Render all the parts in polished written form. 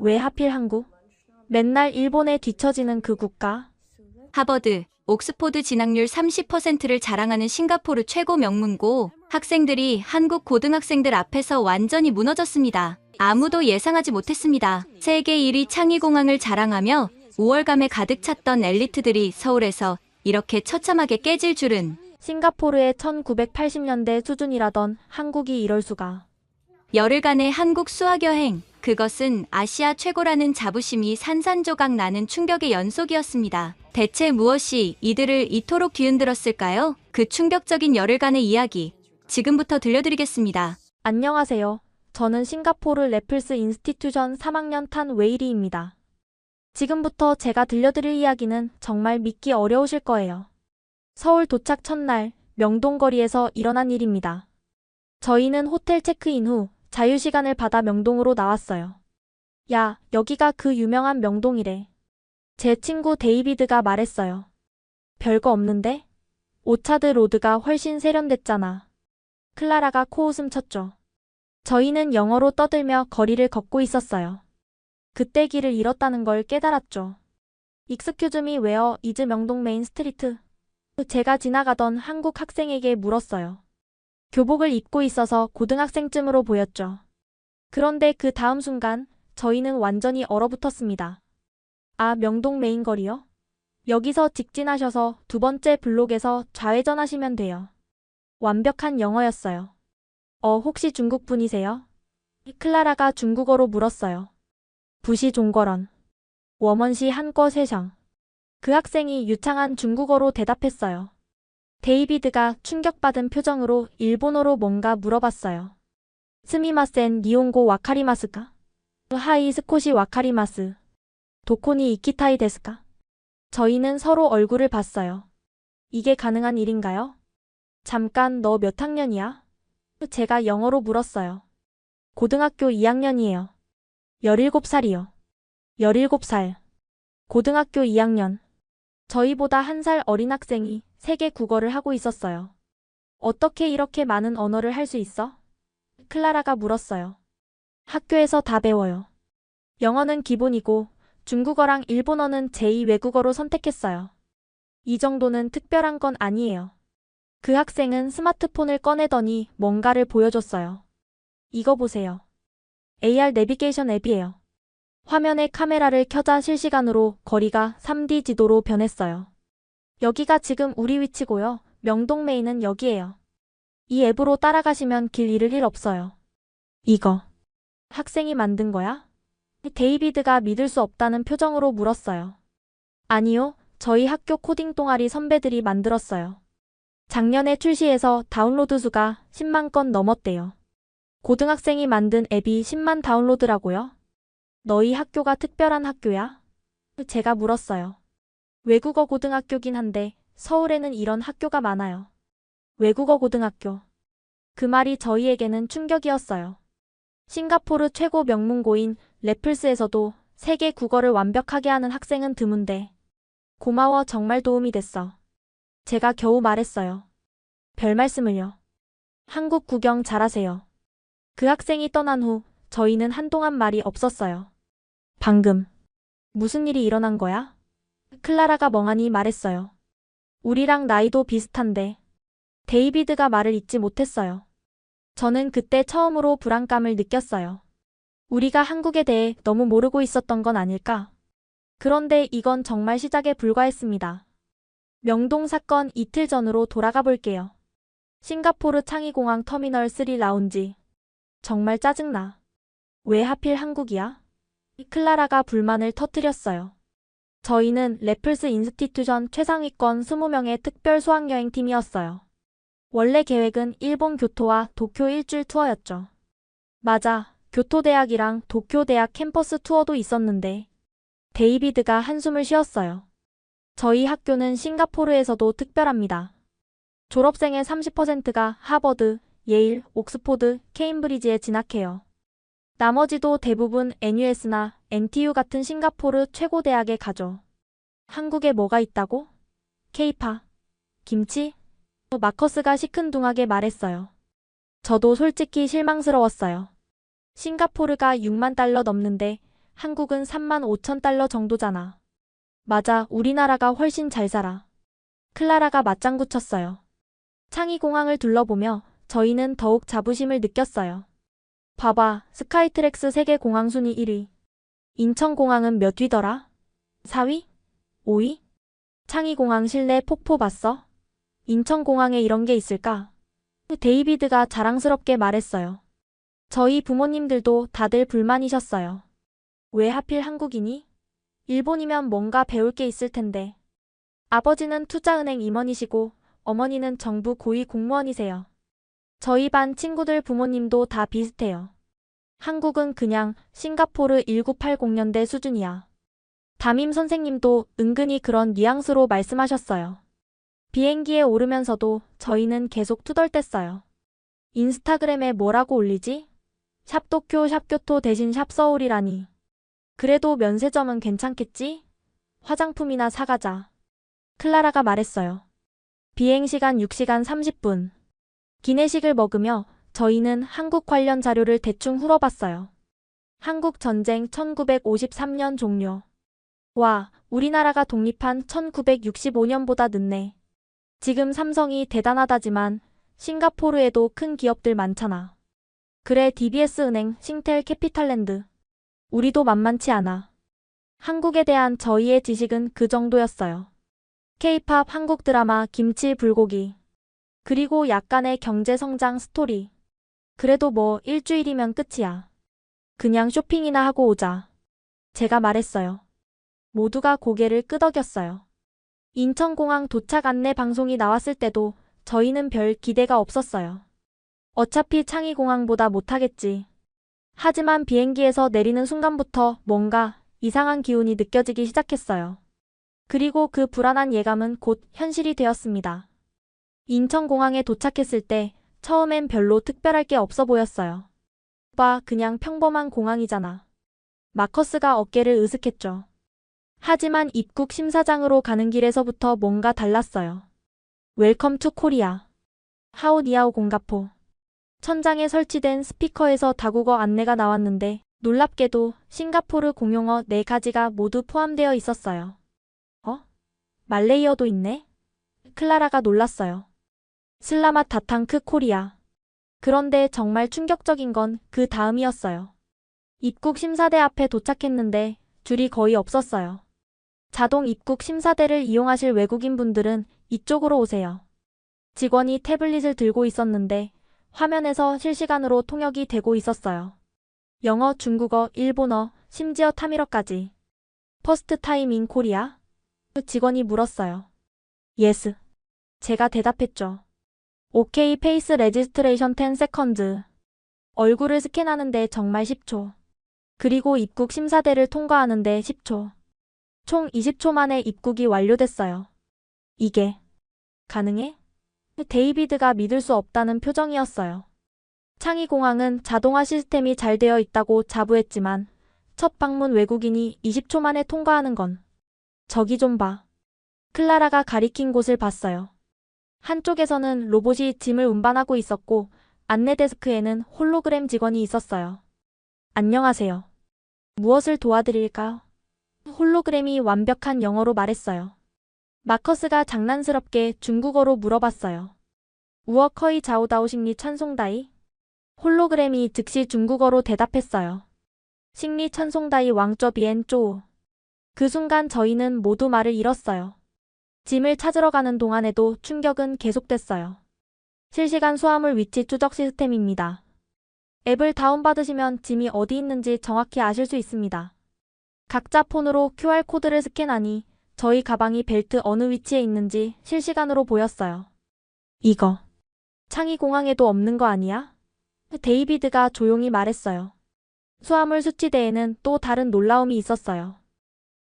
왜 하필 한국? 맨날 일본에 뒤처지는 그 국가? 하버드, 옥스포드 진학률 30%를 자랑하는 싱가포르 최고 명문고, 학생들이 한국 고등학생들 앞에서 완전히 무너졌습니다. 아무도 예상하지 못했습니다. 세계 1위 창의공항을 자랑하며 우월감에 가득 찼던 엘리트들이 서울에서 이렇게 처참하게 깨질 줄은. 싱가포르의 1980년대 수준이라던 한국이 이럴 수가. 열흘간의 한국 수학여행, 그것은 아시아 최고라는 자부심이 산산조각 나는 충격의 연속이었습니다. 대체 무엇이 이들을 이토록 뒤흔들었을까요? 그 충격적인 열흘간의 이야기, 지금부터 들려드리겠습니다. 안녕하세요. 저는 싱가포르 래플스 인스티튜션 3학년 탄 웨이리입니다. 지금부터 제가 들려드릴 이야기는 정말 믿기 어려우실 거예요. 서울 도착 첫날, 명동거리에서 일어난 일입니다. 저희는 호텔 체크인 후 자유시간을 받아 명동으로 나왔어요. 야, 여기가 그 유명한 명동이래. 제 친구 데이비드가 말했어요. 별거 없는데? 오차드 로드가 훨씬 세련됐잖아. 클라라가 코웃음 쳤죠. 저희는 영어로 떠들며 거리를 걷고 있었어요. 그때 길을 잃었다는 걸 깨달았죠. Excuse me, where is 명동 메인 스트리트? 제가 지나가던 한국 학생에게 물었어요. 교복을 입고 있어서 고등학생쯤으로 보였죠. 그런데 그 다음 순간 저희는 완전히 얼어붙었습니다. 아, 명동 메인 거리요? 여기서 직진하셔서 두 번째 블록에서 좌회전하시면 돼요. 완벽한 영어였어요. 혹시 중국 분이세요? 클라라가 중국어로 물었어요. 부시 종거런. 워먼시 한꺼 세상. 그 학생이 유창한 중국어로 대답했어요. 데이비드가 충격받은 표정으로 일본어로 뭔가 물어봤어요. 스미마센 니온고 와카리마스까? 하이 스코시 와카리마스. 도코니 이키타이 데스까? 저희는 서로 얼굴을 봤어요. 이게 가능한 일인가요? 잠깐, 너 몇 학년이야? 제가 영어로 물었어요. 고등학교 2학년이에요. 17살이요. 17살. 고등학교 2학년. 저희보다 한 살 어린 학생이 세계 국어를 하고 있었어요. 어떻게 이렇게 많은 언어를 할 수 있어? 클라라가 물었어요. 학교에서 다 배워요. 영어는 기본이고 중국어랑 일본어는 제2 외국어로 선택했어요. 이 정도는 특별한 건 아니에요. 그 학생은 스마트폰을 꺼내더니 뭔가를 보여줬어요. 이거 보세요. AR 내비게이션 앱이에요. 화면에 카메라를 켜자 실시간으로 거리가 3D 지도로 변했어요. 여기가 지금 우리 위치고요. 명동 메인은 여기예요. 이 앱으로 따라가시면 길 잃을 일 없어요. 이거 학생이 만든 거야? 데이비드가 믿을 수 없다는 표정으로 물었어요. 아니요, 저희 학교 코딩 동아리 선배들이 만들었어요. 작년에 출시해서 다운로드 수가 10만 건 넘었대요. 고등학생이 만든 앱이 10만 다운로드라고요? 너희 학교가 특별한 학교야? 제가 물었어요. 외국어 고등학교긴 한데 서울에는 이런 학교가 많아요. 외국어 고등학교. 그 말이 저희에게는 충격이었어요. 싱가포르 최고 명문고인 래플스에서도 세계 국어를 완벽하게 하는 학생은 드문데. 고마워, 정말 도움이 됐어. 제가 겨우 말했어요. 별 말씀을요. 한국 구경 잘하세요. 그 학생이 떠난 후 저희는 한동안 말이 없었어요. 방금 무슨 일이 일어난 거야? 클라라가 멍하니 말했어요. 우리랑 나이도 비슷한데. 데이비드가 말을 잇지 못했어요. 저는 그때 처음으로 불안감을 느꼈어요. 우리가 한국에 대해 너무 모르고 있었던 건 아닐까? 그런데 이건 정말 시작에 불과했습니다. 명동 사건 이틀 전으로 돌아가 볼게요. 싱가포르 창의공항 터미널 3 라운지. 정말 짜증나. 왜 하필 한국이야? 클라라가 불만을 터뜨렸어요. 저희는 래플스 인스티튜션 최상위권 20명의 특별 수학여행팀이었어요. 원래 계획은 일본 교토와 도쿄 일주일 투어였죠. 맞아, 교토대학이랑 도쿄대학 캠퍼스 투어도 있었는데. 데이비드가 한숨을 쉬었어요. 저희 학교는 싱가포르에서도 특별합니다. 졸업생의 30%가 하버드, 예일, 옥스포드, 케임브리지에 진학해요. 나머지도 대부분 NUS나 NTU 같은 싱가포르 최고 대학에 가죠. 한국에 뭐가 있다고? 케이파, 김치? 마커스가 시큰둥하게 말했어요. 저도 솔직히 실망스러웠어요. 싱가포르가 6만 달러 넘는데 한국은 35,000달러 정도잖아. 맞아, 우리나라가 훨씬 잘 살아. 클라라가 맞장구 쳤어요. 창의공항을 둘러보며 저희는 더욱 자부심을 느꼈어요. 봐봐, 스카이트랙스 세계 공항 순위 1위. 인천공항은 몇 위더라? 4위? 5위? 창의공항 실내 폭포 봤어? 인천공항에 이런 게 있을까? 데이비드가 자랑스럽게 말했어요. 저희 부모님들도 다들 불만이셨어요. 왜 하필 한국이니? 일본이면 뭔가 배울 게 있을 텐데. 아버지는 투자은행 임원이시고 어머니는 정부 고위 공무원이세요. 저희 반 친구들 부모님도 다 비슷해요. 한국은 그냥 싱가포르 1980년대 수준이야. 담임 선생님도 은근히 그런 뉘앙스로 말씀하셨어요. 비행기에 오르면서도 저희는 계속 투덜댔어요. 인스타그램에 뭐라고 올리지? 샵도쿄 샵교토 대신 샵서울이라니. 그래도 면세점은 괜찮겠지? 화장품이나 사가자. 클라라가 말했어요. 비행시간 6시간 30분. 기내식을 먹으며 저희는 한국 관련 자료를 대충 훑어봤어요. 한국 전쟁 1953년 종료. 와, 우리나라가 독립한 1965년보다 늦네. 지금 삼성이 대단하다지만 싱가포르에도 큰 기업들 많잖아. 그래, DBS은행, 싱텔 캐피탈랜드. 우리도 만만치 않아. 한국에 대한 저희의 지식은 그 정도였어요. K-팝, 한국 드라마, 김치, 불고기. 그리고 약간의 경제 성장 스토리. 그래도 뭐 일주일이면 끝이야. 그냥 쇼핑이나 하고 오자. 제가 말했어요. 모두가 고개를 끄덕였어요. 인천공항 도착 안내 방송이 나왔을 때도 저희는 별 기대가 없었어요. 어차피 창의공항보다 못하겠지. 하지만 비행기에서 내리는 순간부터 뭔가 이상한 기운이 느껴지기 시작했어요. 그리고 그 불안한 예감은 곧 현실이 되었습니다. 인천공항에 도착했을 때 처음엔 별로 특별할 게 없어 보였어요. 봐, 그냥 평범한 공항이잖아. 마커스가 어깨를 으쓱했죠. 하지만 입국 심사장으로 가는 길에서부터 뭔가 달랐어요. 웰컴 투 코리아. 하오 니아오 공가포. 천장에 설치된 스피커에서 다국어 안내가 나왔는데 놀랍게도 싱가포르 공용어 4가지가 모두 포함되어 있었어요. 말레이어도 있네? 클라라가 놀랐어요. 슬라맛 다탕크 코리아. 그런데 정말 충격적인 건 그 다음이었어요. 입국 심사대 앞에 도착했는데 줄이 거의 없었어요. 자동 입국 심사대를 이용하실 외국인 분들은 이쪽으로 오세요. 직원이 태블릿을 들고 있었는데 화면에서 실시간으로 통역이 되고 있었어요. 영어, 중국어, 일본어, 심지어 타밀어까지. 퍼스트 타임 인 코리아? 직원이 물었어요. 예스. 제가 대답했죠. 오케이 페이스 레지스트레이션 10 세컨즈. 얼굴을 스캔하는데 정말 10초. 그리고 입국 심사대를 통과하는데 10초. 총 20초 만에 입국이 완료됐어요. 이게 가능해? 데이비드가 믿을 수 없다는 표정이었어요. 창의공항은 자동화 시스템이 잘 되어 있다고 자부했지만 첫 방문 외국인이 20초 만에 통과하는 건 저기 좀 봐. 클라라가 가리킨 곳을 봤어요. 한쪽에서는 로봇이 짐을 운반하고 있었고 안내 데스크에는 홀로그램 직원이 있었어요. 안녕하세요. 무엇을 도와드릴까요? 홀로그램이 완벽한 영어로 말했어요. 마커스가 장난스럽게 중국어로 물어봤어요. 우어커이 자오다오식리 찬송다이? 홀로그램이 즉시 중국어로 대답했어요. 식리 찬송다이 왕쩌비엔 쪼우. 그 순간 저희는 모두 말을 잃었어요. 짐을 찾으러 가는 동안에도 충격은 계속됐어요. 실시간 수화물 위치 추적 시스템입니다. 앱을 다운받으시면 짐이 어디 있는지 정확히 아실 수 있습니다. 각자 폰으로 QR코드를 스캔하니 저희 가방이 벨트 어느 위치에 있는지 실시간으로 보였어요. 이거 창의공항에도 없는 거 아니야? 데이비드가 조용히 말했어요. 수화물 수치대에는 또 다른 놀라움이 있었어요.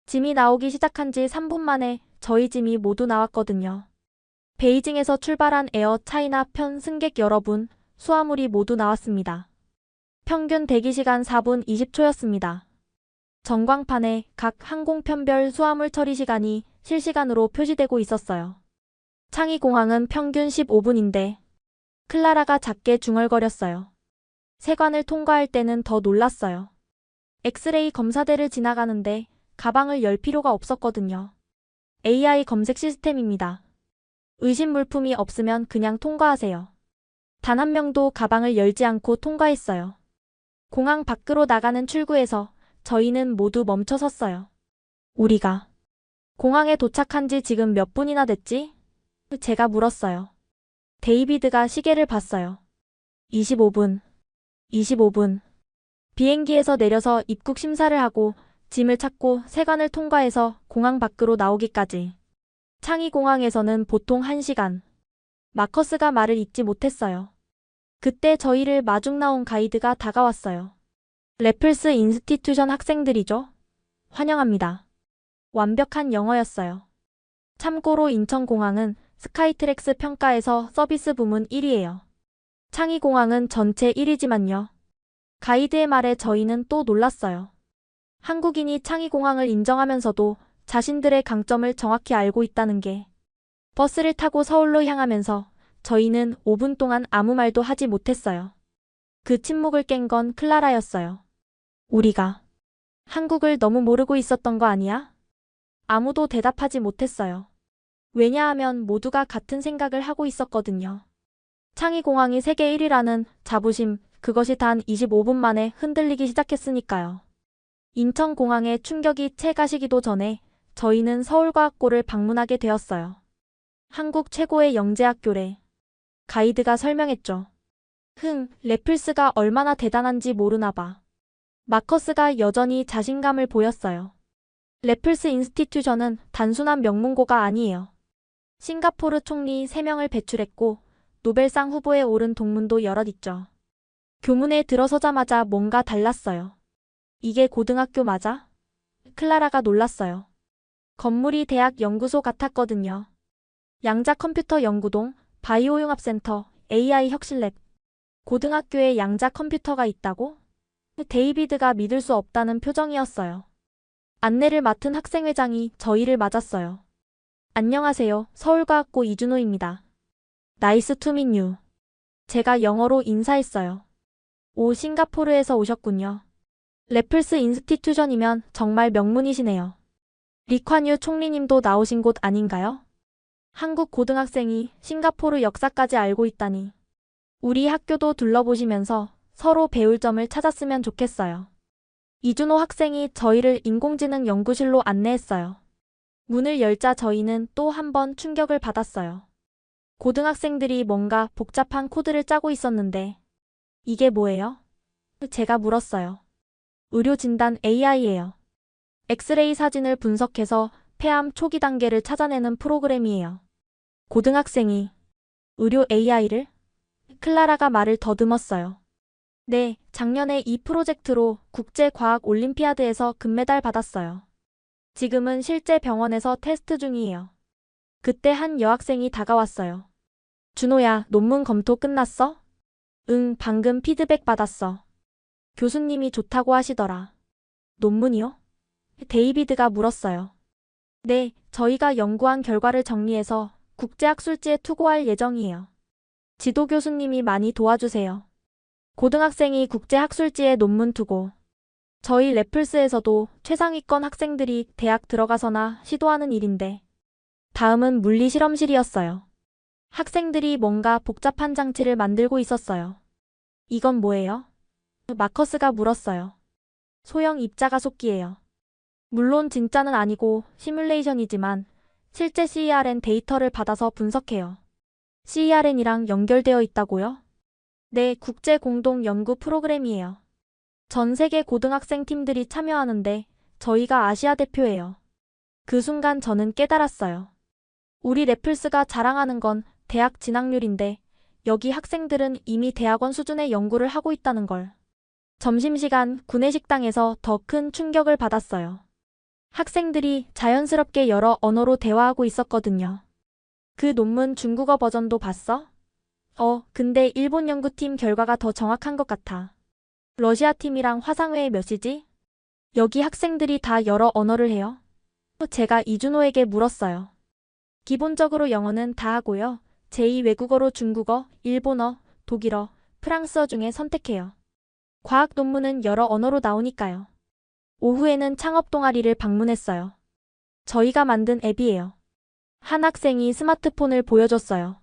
짐이 나오기 시작한 지 3분 만에 저희 짐이 모두 나왔거든요. 베이징에서 출발한 에어 차이나 편 승객 여러분, 수화물이 모두 나왔습니다. 평균 대기시간 4분 20초였습니다. 전광판에 각 항공편별 수화물 처리 시간이 실시간으로 표시되고 있었어요. 창의공항은 평균 15분인데 클라라가 작게 중얼거렸어요. 세관을 통과할 때는 더 놀랐어요. 엑스레이 검사대를 지나가는데 가방을 열 필요가 없었거든요. AI 검색 시스템입니다. 의심 물품이 없으면 그냥 통과하세요. 단 한 명도 가방을 열지 않고 통과했어요. 공항 밖으로 나가는 출구에서 저희는 모두 멈춰 섰어요. 우리가 공항에 도착한 지 지금 몇 분이나 됐지? 제가 물었어요. 데이비드가 시계를 봤어요. 25분. 25분. 비행기에서 내려서 입국 심사를 하고 짐을 찾고 세관을 통과해서 공항 밖으로 나오기까지. 창의 공항에서는 보통 1시간. 마커스가 말을 잇지 못했어요. 그때 저희를 마중 나온 가이드가 다가왔어요. 래플스 인스티튜션 학생들이죠? 환영합니다. 완벽한 영어였어요. 참고로 인천공항은 스카이트랙스 평가에서 서비스 부문 1위예요. 창의공항은 전체 1위지만요. 가이드의 말에 저희는 또 놀랐어요. 한국인이 창의공항을 인정하면서도 자신들의 강점을 정확히 알고 있다는 게. 버스를 타고 서울로 향하면서 저희는 5분 동안 아무 말도 하지 못했어요. 그 침묵을 깬 건 클라라였어요. 우리가 한국을 너무 모르고 있었던 거 아니야? 아무도 대답하지 못했어요. 왜냐하면 모두가 같은 생각을 하고 있었거든요. 창의공항이 세계 1위라는 자부심, 그것이 단 25분 만에 흔들리기 시작했으니까요. 인천공항의 충격이 채 가시기도 전에 저희는 서울과학고를 방문하게 되었어요. 한국 최고의 영재학교래. 가이드가 설명했죠. 래플스가 얼마나 대단한지 모르나 봐. 마커스가 여전히 자신감을 보였어요. 래플스 인스티튜션은 단순한 명문고가 아니에요. 싱가포르 총리 3명을 배출했고 노벨상 후보에 오른 동문도 여럿 있죠. 교문에 들어서자마자 뭔가 달랐어요. 이게 고등학교 맞아? 클라라가 놀랐어요. 건물이 대학 연구소 같았거든요. 양자 컴퓨터 연구동, 바이오 융합센터, AI 혁신랩. 고등학교에 양자 컴퓨터가 있다고? 데이비드가 믿을 수 없다는 표정이었어요. 안내를 맡은 학생회장이 저희를 맞았어요. 안녕하세요. 서울과학고 이준호입니다. 나이스 투 밋 유. 제가 영어로 인사했어요. 오, 싱가포르에서 오셨군요. 래플스 인스티튜션이면 정말 명문이시네요. 리콴유 총리님도 나오신 곳 아닌가요? 한국 고등학생이 싱가포르 역사까지 알고 있다니. 우리 학교도 둘러보시면서 서로 배울 점을 찾았으면 좋겠어요. 이준호 학생이 저희를 인공지능 연구실로 안내했어요. 문을 열자 저희는 또 한 번 충격을 받았어요. 고등학생들이 뭔가 복잡한 코드를 짜고 있었는데 이게 뭐예요? 제가 물었어요. 의료진단 AI예요. 엑스레이 사진을 분석해서 폐암 초기 단계를 찾아내는 프로그램이에요. 고등학생이 의료 AI를? 클라라가 말을 더듬었어요. 네, 작년에 이 프로젝트로 국제과학올림피아드에서 금메달 받았어요. 지금은 실제 병원에서 테스트 중이에요. 그때 한 여학생이 다가왔어요. 준호야, 논문 검토 끝났어? 응, 방금 피드백 받았어. 교수님이 좋다고 하시더라. 논문이요? 데이비드가 물었어요. 네, 저희가 연구한 결과를 정리해서 국제학술지에 투고할 예정이에요. 지도 교수님이 많이 도와주세요. 고등학생이 국제학술지에 논문 투고. 저희 래플스에서도 최상위권 학생들이 대학 들어가서나 시도하는 일인데. 다음은 물리 실험실이었어요. 학생들이 뭔가 복잡한 장치를 만들고 있었어요. 이건 뭐예요? 마커스가 물었어요. 소형 입자가속기예요. 물론 진짜는 아니고 시뮬레이션이지만 실제 CERN 데이터를 받아서 분석해요. CERN이랑 연결되어 있다고요? 네, 국제 공동 연구 프로그램이에요. 전 세계 고등학생 팀들이 참여하는데 저희가 아시아 대표예요. 그 순간 저는 깨달았어요. 우리 래플스가 자랑하는 건 대학 진학률인데 여기 학생들은 이미 대학원 수준의 연구를 하고 있다는 걸. 점심시간 구내식당에서 더 큰 충격을 받았어요. 학생들이 자연스럽게 여러 언어로 대화하고 있었거든요. 그 논문 중국어 버전도 봤어? 근데 일본 연구팀 결과가 더 정확한 것 같아. 러시아 팀이랑 화상회의 몇 시지? 여기 학생들이 다 여러 언어를 해요? 제가 이준호에게 물었어요. 기본적으로 영어는 다 하고요. 제2 외국어로 중국어, 일본어, 독일어, 프랑스어 중에 선택해요. 과학 논문은 여러 언어로 나오니까요. 오후에는 창업 동아리를 방문했어요. 저희가 만든 앱이에요. 한 학생이 스마트폰을 보여줬어요.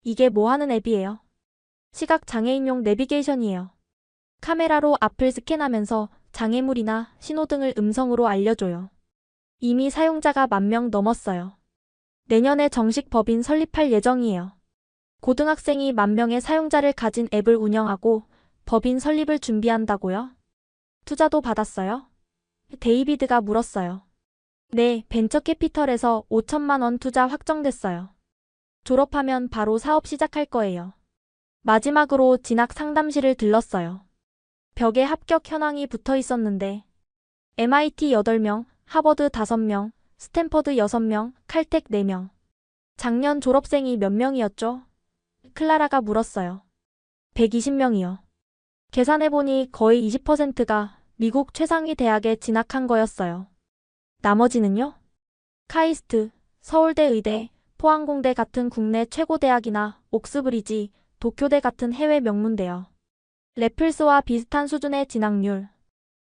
이게 뭐 하는 앱이에요? 시각장애인용 내비게이션이에요. 카메라로 앞을 스캔하면서 장애물이나 신호등을 음성으로 알려줘요. 이미 사용자가 10,000명 넘었어요. 내년에 정식 법인 설립할 예정이에요. 고등학생이 10,000명의 사용자를 가진 앱을 운영하고 법인 설립을 준비한다고요? 투자도 받았어요? 데이비드가 물었어요. 네, 벤처캐피털에서 5천만 원 투자 확정됐어요. 졸업하면 바로 사업 시작할 거예요. 마지막으로 진학 상담실을 들렀어요. 벽에 합격 현황이 붙어 있었는데 MIT 8명, 하버드 5명, 스탠퍼드 6명, 칼텍 4명. 작년 졸업생이 몇 명이었죠? 클라라가 물었어요. 120명이요. 계산해보니 거의 20%가 미국 최상위 대학에 진학한 거였어요. 나머지는요? 카이스트, 서울대 의대, 포항공대 같은 국내 최고 대학이나 옥스브리지, 도쿄대 같은 해외 명문대요. 래플스와 비슷한 수준의 진학률.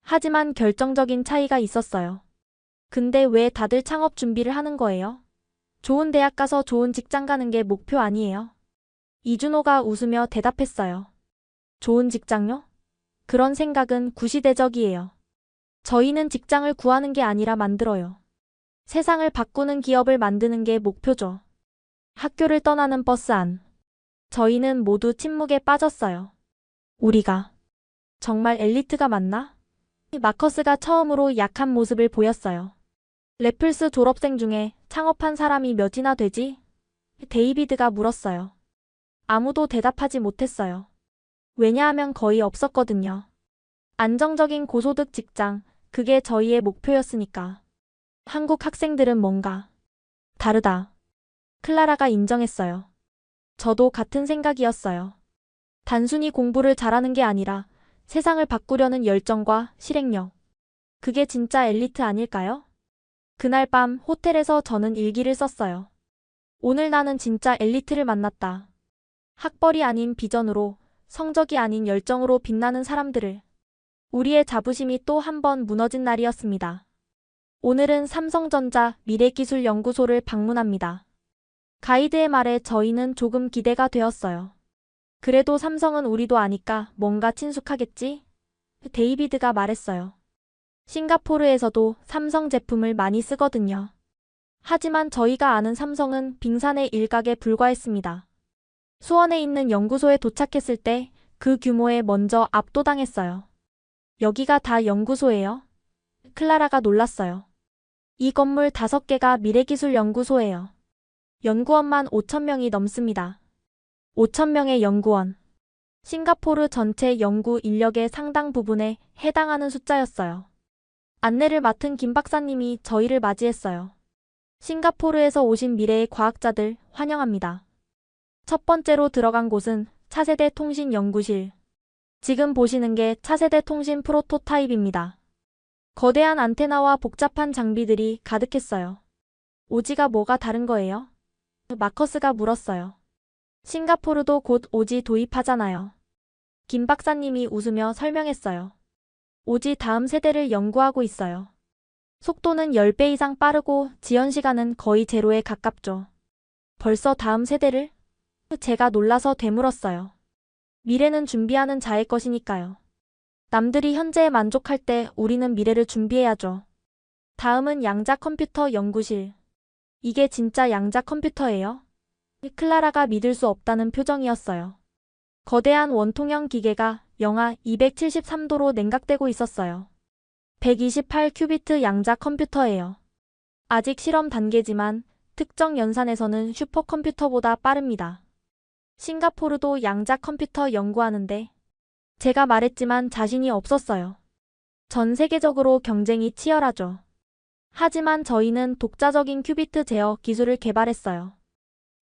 하지만 결정적인 차이가 있었어요. 근데 왜 다들 창업 준비를 하는 거예요? 좋은 대학 가서 좋은 직장 가는 게 목표 아니에요? 이준호가 웃으며 대답했어요. 좋은 직장요? 그런 생각은 구시대적이에요. 저희는 직장을 구하는 게 아니라 만들어요. 세상을 바꾸는 기업을 만드는 게 목표죠. 학교를 떠나는 버스 안. 저희는 모두 침묵에 빠졌어요. 우리가 정말 엘리트가 맞나? 마커스가 처음으로 약한 모습을 보였어요. 래플스 졸업생 중에 창업한 사람이 몇이나 되지? 데이비드가 물었어요. 아무도 대답하지 못했어요. 왜냐하면 거의 없었거든요. 안정적인 고소득 직장, 그게 저희의 목표였으니까. 한국 학생들은 뭔가 다르다. 클라라가 인정했어요. 저도 같은 생각이었어요. 단순히 공부를 잘하는 게 아니라 세상을 바꾸려는 열정과 실행력. 그게 진짜 엘리트 아닐까요? 그날 밤 호텔에서 저는 일기를 썼어요. 오늘 나는 진짜 엘리트를 만났다. 학벌이 아닌 비전으로, 성적이 아닌 열정으로 빛나는 사람들을. 우리의 자부심이 또 한 번 무너진 날이었습니다. 오늘은 삼성전자 미래기술연구소를 방문합니다. 가이드의 말에 저희는 조금 기대가 되었어요. 그래도 삼성은 우리도 아니까 뭔가 친숙하겠지? 데이비드가 말했어요. 싱가포르에서도 삼성 제품을 많이 쓰거든요. 하지만 저희가 아는 삼성은 빙산의 일각에 불과했습니다. 수원에 있는 연구소에 도착했을 때 그 규모에 먼저 압도당했어요. 여기가 다 연구소예요? 클라라가 놀랐어요. 이 건물 5개가 미래기술연구소예요. 연구원만 5,000명이 넘습니다. 5,000명의 연구원. 싱가포르 전체 연구 인력의 상당 부분에 해당하는 숫자였어요. 안내를 맡은 김 박사님이 저희를 맞이했어요. 싱가포르에서 오신 미래의 과학자들 환영합니다. 첫 번째로 들어간 곳은 차세대 통신 연구실. 지금 보시는 게 차세대 통신 프로토타입입니다. 거대한 안테나와 복잡한 장비들이 가득했어요. 오지가 뭐가 다른 거예요? 마커스가 물었어요. 싱가포르도 곧 오지 도입하잖아요. 김 박사님이 웃으며 설명했어요. 오지 다음 세대를 연구하고 있어요. 속도는 10배 이상 빠르고 지연 시간은 거의 제로에 가깝죠. 벌써 다음 세대를? 제가 놀라서 되물었어요. 미래는 준비하는 자의 것이니까요. 남들이 현재에 만족할 때 우리는 미래를 준비해야죠. 다음은 양자 컴퓨터 연구실. 이게 진짜 양자 컴퓨터예요? 클라라가 믿을 수 없다는 표정이었어요. 거대한 원통형 기계가 영하 273도로 냉각되고 있었어요. 128큐비트 양자 컴퓨터예요. 아직 실험 단계지만 특정 연산에서는 슈퍼컴퓨터보다 빠릅니다. 싱가포르도 양자 컴퓨터 연구하는데 제가 말했지만 자신이 없었어요. 전 세계적으로 경쟁이 치열하죠. 하지만 저희는 독자적인 큐비트 제어 기술을 개발했어요.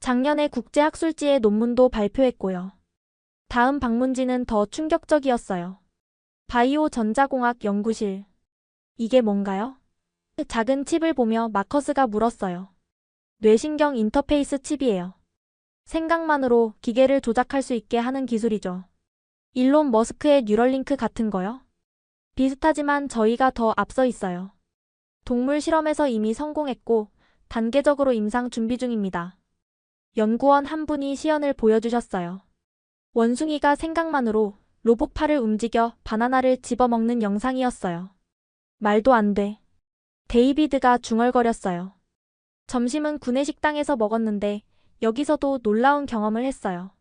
작년에 국제학술지에 논문도 발표했고요. 다음 방문지는 더 충격적이었어요. 바이오 전자공학 연구실. 이게 뭔가요? 작은 칩을 보며 마커스가 물었어요. 뇌신경 인터페이스 칩이에요. 생각만으로 기계를 조작할 수 있게 하는 기술이죠. 일론 머스크의 뉴럴링크 같은 거요? 비슷하지만 저희가 더 앞서 있어요. 동물 실험에서 이미 성공했고 단계적으로 임상 준비 중입니다. 연구원 한 분이 시연을 보여주셨어요. 원숭이가 생각만으로 로봇팔을 움직여 바나나를 집어먹는 영상이었어요. 말도 안 돼. 데이비드가 중얼거렸어요. 점심은 구내식당에서 먹었는데 여기서도 놀라운 경험을 했어요.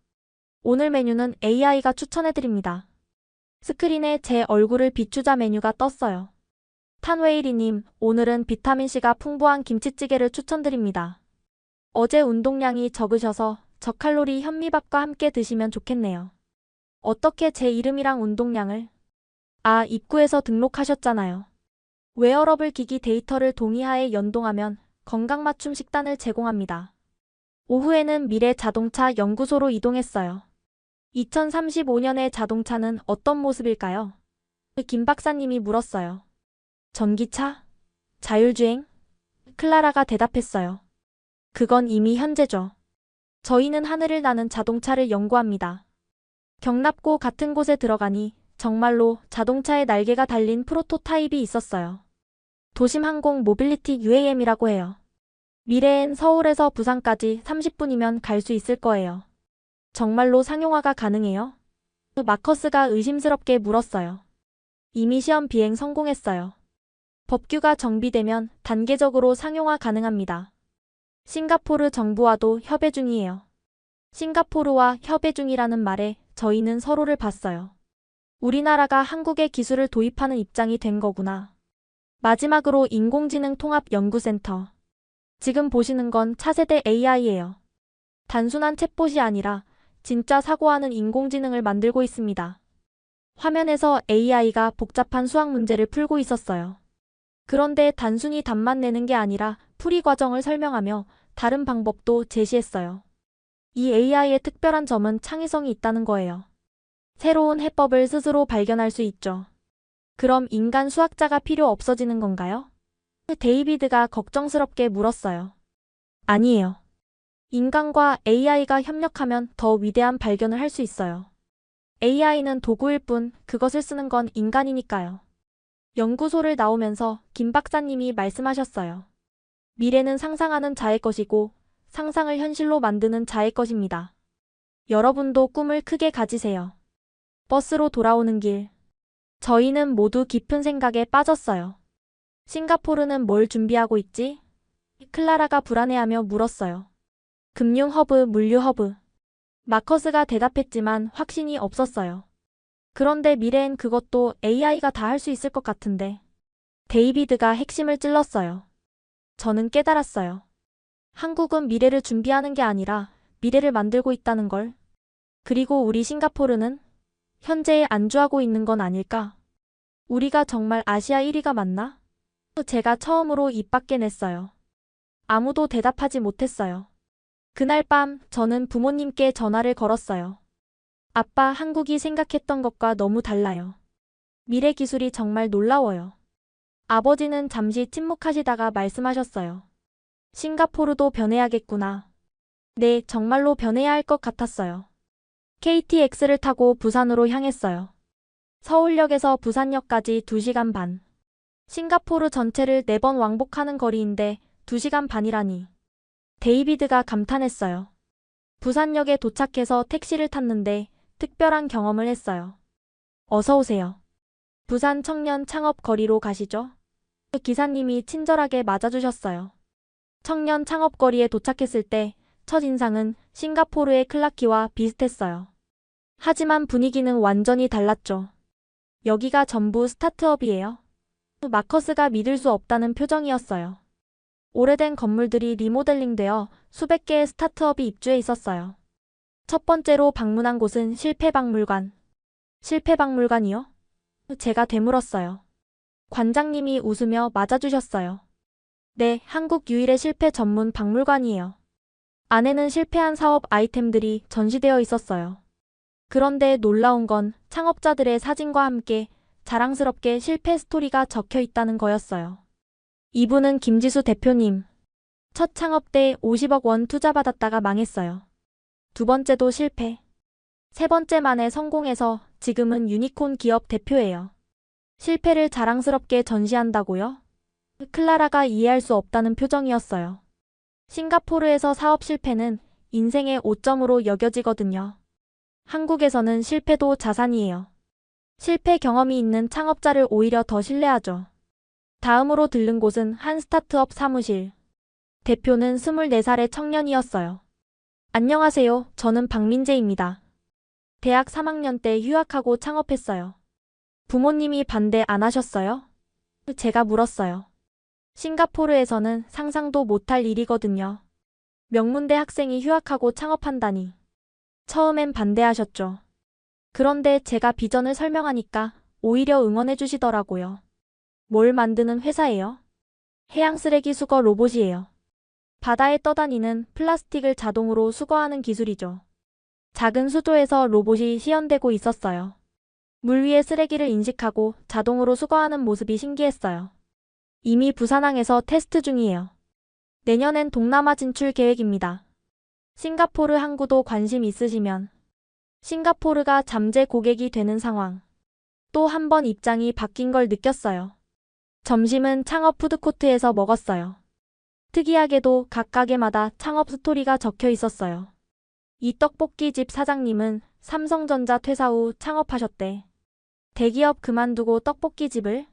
오늘 메뉴는 AI가 추천해드립니다. 스크린에 제 얼굴을 비추자 메뉴가 떴어요. 탄웨이리님, 오늘은 비타민C가 풍부한 김치찌개를 추천드립니다. 어제 운동량이 적으셔서 저칼로리 현미밥과 함께 드시면 좋겠네요. 어떻게 제 이름이랑 운동량을? 아, 입구에서 등록하셨잖아요. 웨어러블 기기 데이터를 동의하에 연동하면 건강맞춤 식단을 제공합니다. 오후에는 미래 자동차 연구소로 이동했어요. 2035년의 자동차는 어떤 모습일까요? 김 박사님이 물었어요. 전기차? 자율주행? 클라라가 대답했어요. 그건 이미 현재죠. 저희는 하늘을 나는 자동차를 연구합니다. 경납고 같은 곳에 들어가니 정말로 자동차의 날개가 달린 프로토타입이 있었어요. 도심항공 모빌리티 UAM이라고 해요. 미래엔 서울에서 부산까지 30분이면 갈 수 있을 거예요. 정말로 상용화가 가능해요? 마커스가 의심스럽게 물었어요. 이미 시험 비행 성공했어요. 법규가 정비되면 단계적으로 상용화 가능합니다. 싱가포르 정부와도 협의 중이에요. 싱가포르와 협의 중이라는 말에 저희는 서로를 봤어요. 우리나라가 한국의 기술을 도입하는 입장이 된 거구나. 마지막으로 인공지능 통합연구센터. 지금 보시는 건 차세대 AI예요. 단순한 챗봇이 아니라 진짜 사고하는 인공지능을 만들고 있습니다. 화면에서 AI가 복잡한 수학 문제를 풀고 있었어요. 그런데 단순히 답만 내는 게 아니라 풀이 과정을 설명하며 다른 방법도 제시했어요. 이 AI의 특별한 점은 창의성이 있다는 거예요. 새로운 해법을 스스로 발견할 수 있죠. 그럼 인간 수학자가 필요 없어지는 건가요? 데이비드가 걱정스럽게 물었어요. 아니에요. 인간과 AI가 협력하면 더 위대한 발견을 할 수 있어요. AI는 도구일 뿐 그것을 쓰는 건 인간이니까요. 연구소를 나오면서 김 박사님이 말씀하셨어요. 미래는 상상하는 자의 것이고 상상을 현실로 만드는 자의 것입니다. 여러분도 꿈을 크게 가지세요. 버스로 돌아오는 길. 저희는 모두 깊은 생각에 빠졌어요. 싱가포르는 뭘 준비하고 있지? 클라라가 불안해하며 물었어요. 금융 허브, 물류 허브. 마커스가 대답했지만 확신이 없었어요. 그런데 미래엔 그것도 AI가 다 할 수 있을 것 같은데. 데이비드가 핵심을 찔렀어요. 저는 깨달았어요. 한국은 미래를 준비하는 게 아니라 미래를 만들고 있다는 걸. 그리고 우리 싱가포르는 현재에 안주하고 있는 건 아닐까? 우리가 정말 아시아 1위가 맞나? 제가 처음으로 입 밖에 냈어요. 아무도 대답하지 못했어요. 그날 밤 저는 부모님께 전화를 걸었어요. 아빠, 한국이 생각했던 것과 너무 달라요. 미래 기술이 정말 놀라워요. 아버지는 잠시 침묵하시다가 말씀하셨어요. 싱가포르도 변해야겠구나. 네, 정말로 변해야 할 것 같았어요. KTX를 타고 부산으로 향했어요. 서울역에서 부산역까지 2시간 반. 싱가포르 전체를 4번 왕복하는 거리인데 2시간 반이라니. 데이비드가 감탄했어요. 부산역에 도착해서 택시를 탔는데 특별한 경험을 했어요. 어서 오세요. 부산 청년 창업 거리로 가시죠. 기사님이 친절하게 맞아주셨어요. 청년 창업 거리에 도착했을 때 첫인상은 싱가포르의 클라키와 비슷했어요. 하지만 분위기는 완전히 달랐죠. 여기가 전부 스타트업이에요. 마커스가 믿을 수 없다는 표정이었어요. 오래된 건물들이 리모델링되어 수백 개의 스타트업이 입주해 있었어요. 첫 번째로 방문한 곳은 실패박물관. 실패박물관이요? 제가 되물었어요. 관장님이 웃으며 맞아주셨어요. 네, 한국 유일의 실패 전문 박물관이에요. 안에는 실패한 사업 아이템들이 전시되어 있었어요. 그런데 놀라운 건 창업자들의 사진과 함께 자랑스럽게 실패 스토리가 적혀 있다는 거였어요. 이분은 김지수 대표님. 첫 창업 때 50억 원 투자받았다가 망했어요. 두 번째도 실패. 세 번째 만에 성공해서 지금은 유니콘 기업 대표예요. 실패를 자랑스럽게 전시한다고요? 클라라가 이해할 수 없다는 표정이었어요. 싱가포르에서 사업 실패는 인생의 오점으로 여겨지거든요. 한국에서는 실패도 자산이에요. 실패 경험이 있는 창업자를 오히려 더 신뢰하죠. 다음으로 들른 곳은 한 스타트업 사무실. 대표는 24살의 청년이었어요. 안녕하세요. 저는 박민재입니다. 대학 3학년 때 휴학하고 창업했어요. 부모님이 반대 안 하셨어요? 제가 물었어요. 싱가포르에서는 상상도 못할 일이거든요. 명문대 학생이 휴학하고 창업한다니. 처음엔 반대하셨죠. 그런데 제가 비전을 설명하니까 오히려 응원해 주시더라고요. 뭘 만드는 회사예요? 해양 쓰레기 수거 로봇이에요. 바다에 떠다니는 플라스틱을 자동으로 수거하는 기술이죠. 작은 수조에서 로봇이 시연되고 있었어요. 물 위에 쓰레기를 인식하고 자동으로 수거하는 모습이 신기했어요. 이미 부산항에서 테스트 중이에요. 내년엔 동남아 진출 계획입니다. 싱가포르 항구도 관심 있으시면 싱가포르가 잠재 고객이 되는 상황. 또 한 번 입장이 바뀐 걸 느꼈어요. 점심은 창업 푸드코트에서 먹었어요. 특이하게도 각 가게마다 창업 스토리가 적혀 있었어요. 이 떡볶이집 사장님은 삼성전자 퇴사 후 창업하셨대. 대기업 그만두고 떡볶이집을?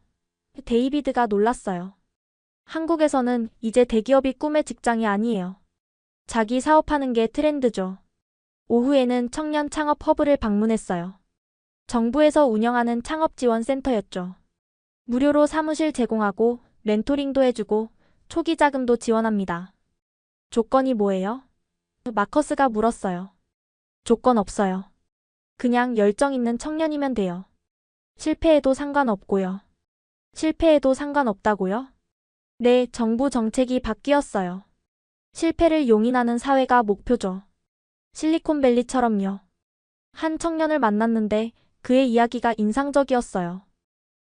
데이비드가 놀랐어요. 한국에서는 이제 대기업이 꿈의 직장이 아니에요. 자기 사업하는 게 트렌드죠. 오후에는 청년 창업 허브를 방문했어요. 정부에서 운영하는 창업 지원 센터였죠. 무료로 사무실 제공하고 멘토링도 해주고 초기 자금도 지원합니다. 조건이 뭐예요? 마커스가 물었어요. 조건 없어요. 그냥 열정 있는 청년이면 돼요. 실패해도 상관없고요. 실패해도 상관없다고요? 네, 정부 정책이 바뀌었어요. 실패를 용인하는 사회가 목표죠. 실리콘밸리처럼요. 한 청년을 만났는데 그의 이야기가 인상적이었어요.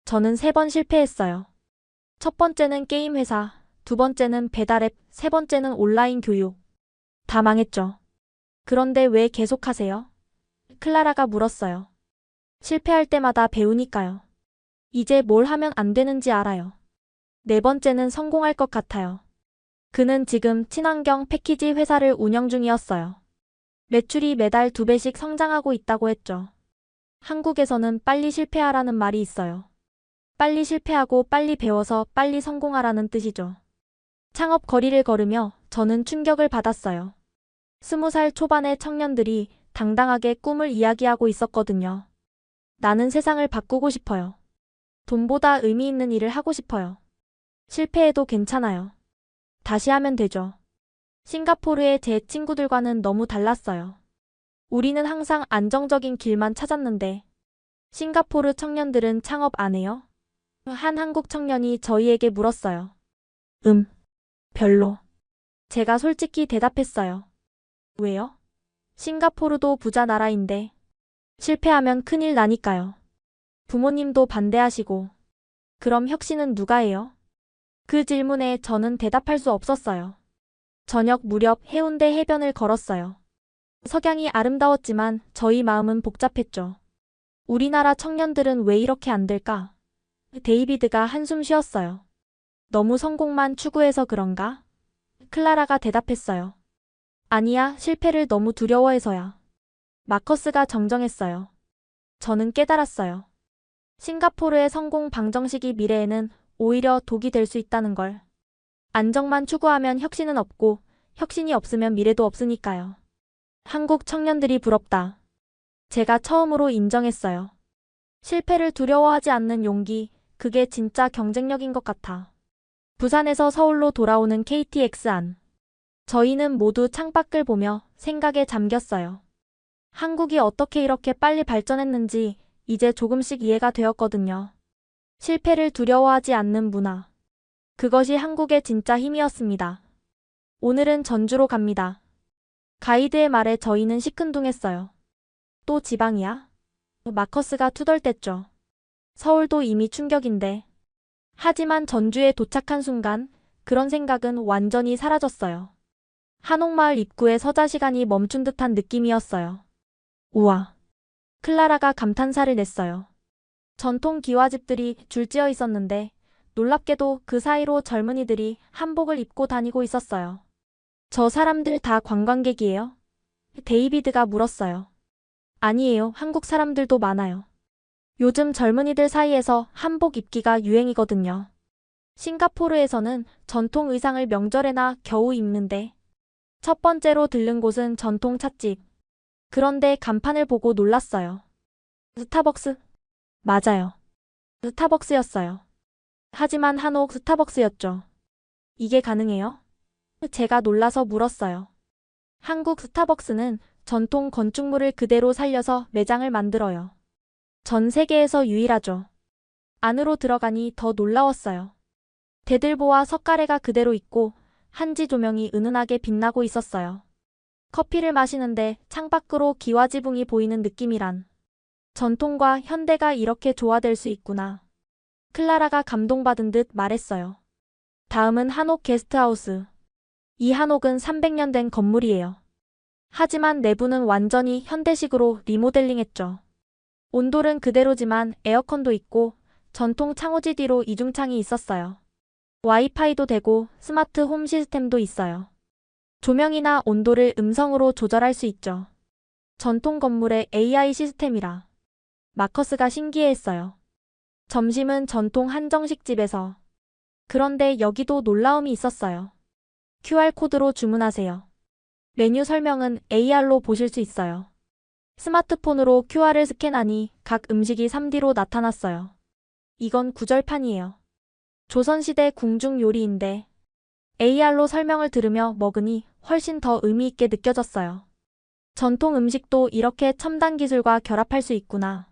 저는 3번 실패했어요. 첫 번째는 게임 회사, 두 번째는 배달앱, 세 번째는 온라인 교육. 다 망했죠. 그런데 왜 계속하세요? 클라라가 물었어요. 실패할 때마다 배우니까요. 이제 뭘 하면 안 되는지 알아요. 네 번째는 성공할 것 같아요. 그는 지금 친환경 패키지 회사를 운영 중이었어요. 매출이 매달 2배씩 성장하고 있다고 했죠. 한국에서는 빨리 실패하라는 말이 있어요. 빨리 실패하고 빨리 배워서 빨리 성공하라는 뜻이죠. 창업 거리를 걸으며 저는 충격을 받았어요. 20살 초반의 청년들이 당당하게 꿈을 이야기하고 있었거든요. 나는 세상을 바꾸고 싶어요. 돈보다 의미 있는 일을 하고 싶어요. 실패해도 괜찮아요. 다시 하면 되죠. 싱가포르의 제 친구들과는 너무 달랐어요. 우리는 항상 안정적인 길만 찾았는데 싱가포르 청년들은 창업 안 해요? 한 한국 청년이 저희에게 물었어요. 별로. 제가 솔직히 대답했어요. 왜요? 싱가포르도 부자 나라인데 실패하면 큰일 나니까요. 부모님도 반대하시고. 그럼 혁신은 누가 해요? 그 질문에 저는 대답할 수 없었어요. 저녁 무렵 해운대 해변을 걸었어요. 석양이 아름다웠지만 저희 마음은 복잡했죠. 우리나라 청년들은 왜 이렇게 안 될까? 데이비드가 한숨 쉬었어요. 너무 성공만 추구해서 그런가? 클라라가 대답했어요. 아니야, 실패를 너무 두려워해서야. 마커스가 정정했어요. 저는 깨달았어요. 싱가포르의 성공 방정식이 미래에는 오히려 독이 될 수 있다는 걸. 안정만 추구하면 혁신은 없고 혁신이 없으면 미래도 없으니까요. 한국 청년들이 부럽다. 제가 처음으로 인정했어요. 실패를 두려워하지 않는 용기, 그게 진짜 경쟁력인 것 같아. 부산에서 서울로 돌아오는 KTX 안. 저희는 모두 창밖을 보며 생각에 잠겼어요. 한국이 어떻게 이렇게 빨리 발전했는지 이제 조금씩 이해가 되었거든요. 실패를 두려워하지 않는 문화. 그것이 한국의 진짜 힘이었습니다. 오늘은 전주로 갑니다. 가이드의 말에 저희는 시큰둥했어요. 또 지방이야? 마커스가 투덜댔죠. 서울도 이미 충격인데. 하지만 전주에 도착한 순간 그런 생각은 완전히 사라졌어요. 한옥마을 입구에 서자 시간이 멈춘 듯한 느낌이었어요. 우와. 클라라가 감탄사를 냈어요. 전통 기와집들이 줄지어 있었는데 놀랍게도 그 사이로 젊은이들이 한복을 입고 다니고 있었어요. 저 사람들 다 관광객이에요? 데이비드가 물었어요. 아니에요. 한국 사람들도 많아요. 요즘 젊은이들 사이에서 한복 입기가 유행이거든요. 싱가포르에서는 전통 의상을 명절에나 겨우 입는데 첫 번째로 들른 곳은 전통 찻집. 그런데 간판을 보고 놀랐어요. 스타벅스? 맞아요. 스타벅스였어요. 하지만 한옥 스타벅스였죠. 이게 가능해요? 제가 놀라서 물었어요. 한국 스타벅스는 전통 건축물을 그대로 살려서 매장을 만들어요. 전 세계에서 유일하죠. 안으로 들어가니 더 놀라웠어요. 대들보와 석가래가 그대로 있고 한지 조명이 은은하게 빛나고 있었어요. 커피를 마시는데 창밖으로 기와지붕이 보이는 느낌이란. 전통과 현대가 이렇게 조화될 수 있구나. 클라라가 감동받은 듯 말했어요. 다음은 한옥 게스트하우스. 이 한옥은 300년 된 건물이에요. 하지만 내부는 완전히 현대식으로 리모델링했죠. 온돌은 그대로지만 에어컨도 있고 전통 창호지 뒤로 이중창이 있었어요. 와이파이도 되고 스마트 홈 시스템도 있어요. 조명이나 온도를 음성으로 조절할 수 있죠. 전통 건물의 AI 시스템이라. 마커스가 신기해했어요. 점심은 전통 한정식 집에서. 그런데 여기도 놀라움이 있었어요. QR코드로 주문하세요. 메뉴 설명은 AR로 보실 수 있어요. 스마트폰으로 QR을 스캔하니 각 음식이 3D로 나타났어요. 이건 구절판이에요. 조선시대 궁중 요리인데 AR로 설명을 들으며 먹으니 훨씬 더 의미 있게 느껴졌어요. 전통 음식도 이렇게 첨단 기술과 결합할 수 있구나.